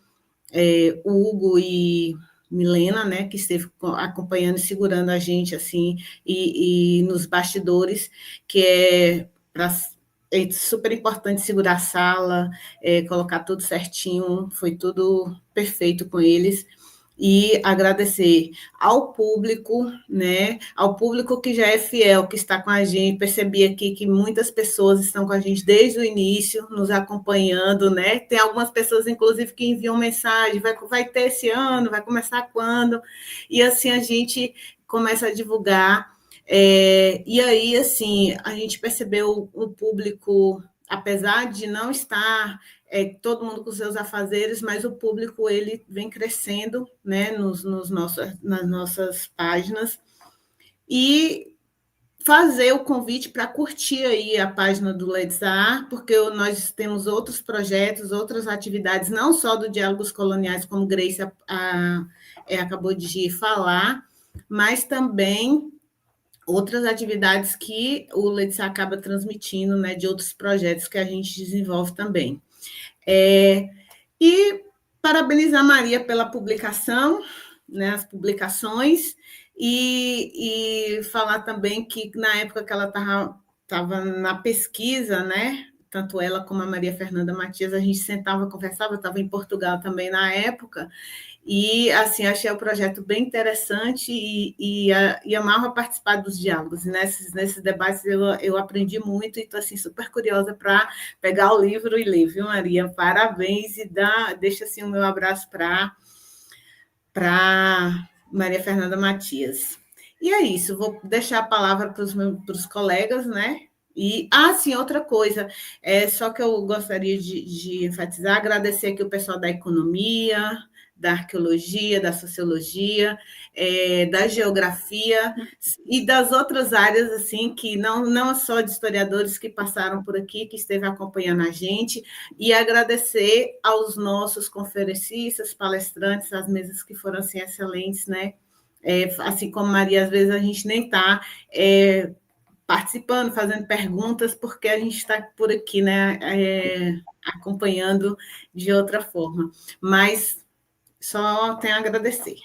Hugo e Milena, né, que esteve acompanhando e segurando a gente assim e nos bastidores, que é é super importante segurar a sala, colocar tudo certinho, foi tudo perfeito com eles. E agradecer ao público, né? Ao público que já é fiel, que está com a gente. Percebi aqui que muitas pessoas estão com a gente desde o início, nos acompanhando, né? Tem algumas pessoas, inclusive, que enviam mensagem: vai ter esse ano, vai começar quando? E assim a gente começa a divulgar. E aí, assim, a gente percebeu um público, apesar de não estar todo mundo com seus afazeres, mas o público ele vem crescendo, né, nas nossas páginas, e fazer o convite para curtir aí a página do Ledzar, porque nós temos outros projetos, outras atividades, não só do Diálogos Coloniais, como Grace acabou de falar, mas também outras atividades que o Ledzar acaba transmitindo, né, de outros projetos que a gente desenvolve também. E parabenizar a Maria pela publicação, né, as publicações, e falar também que na época que ela estava na pesquisa, né, tanto ela como a Maria Fernanda Matias, a gente sentava, conversava, eu estava em Portugal também na época, e, assim, achei o projeto bem interessante e amava participar dos diálogos. Nesses debates eu aprendi muito e estou, assim, super curiosa para pegar o livro e ler, viu, Maria? Parabéns e deixa, assim, o meu abraço para Maria Fernanda Matias. E é isso, vou deixar a palavra para os colegas, né? E, sim, outra coisa, só que eu gostaria de enfatizar, agradecer aqui o pessoal da economia, da arqueologia, da sociologia, da geografia e das outras áreas, assim, que não só de historiadores que passaram por aqui, que esteve acompanhando a gente, e agradecer aos nossos conferencistas, palestrantes, as mesas que foram, assim, excelentes, né? Assim como Maria, às vezes a gente nem está participando, fazendo perguntas, porque a gente está por aqui, né? Acompanhando de outra forma. Mas só tenho a agradecer.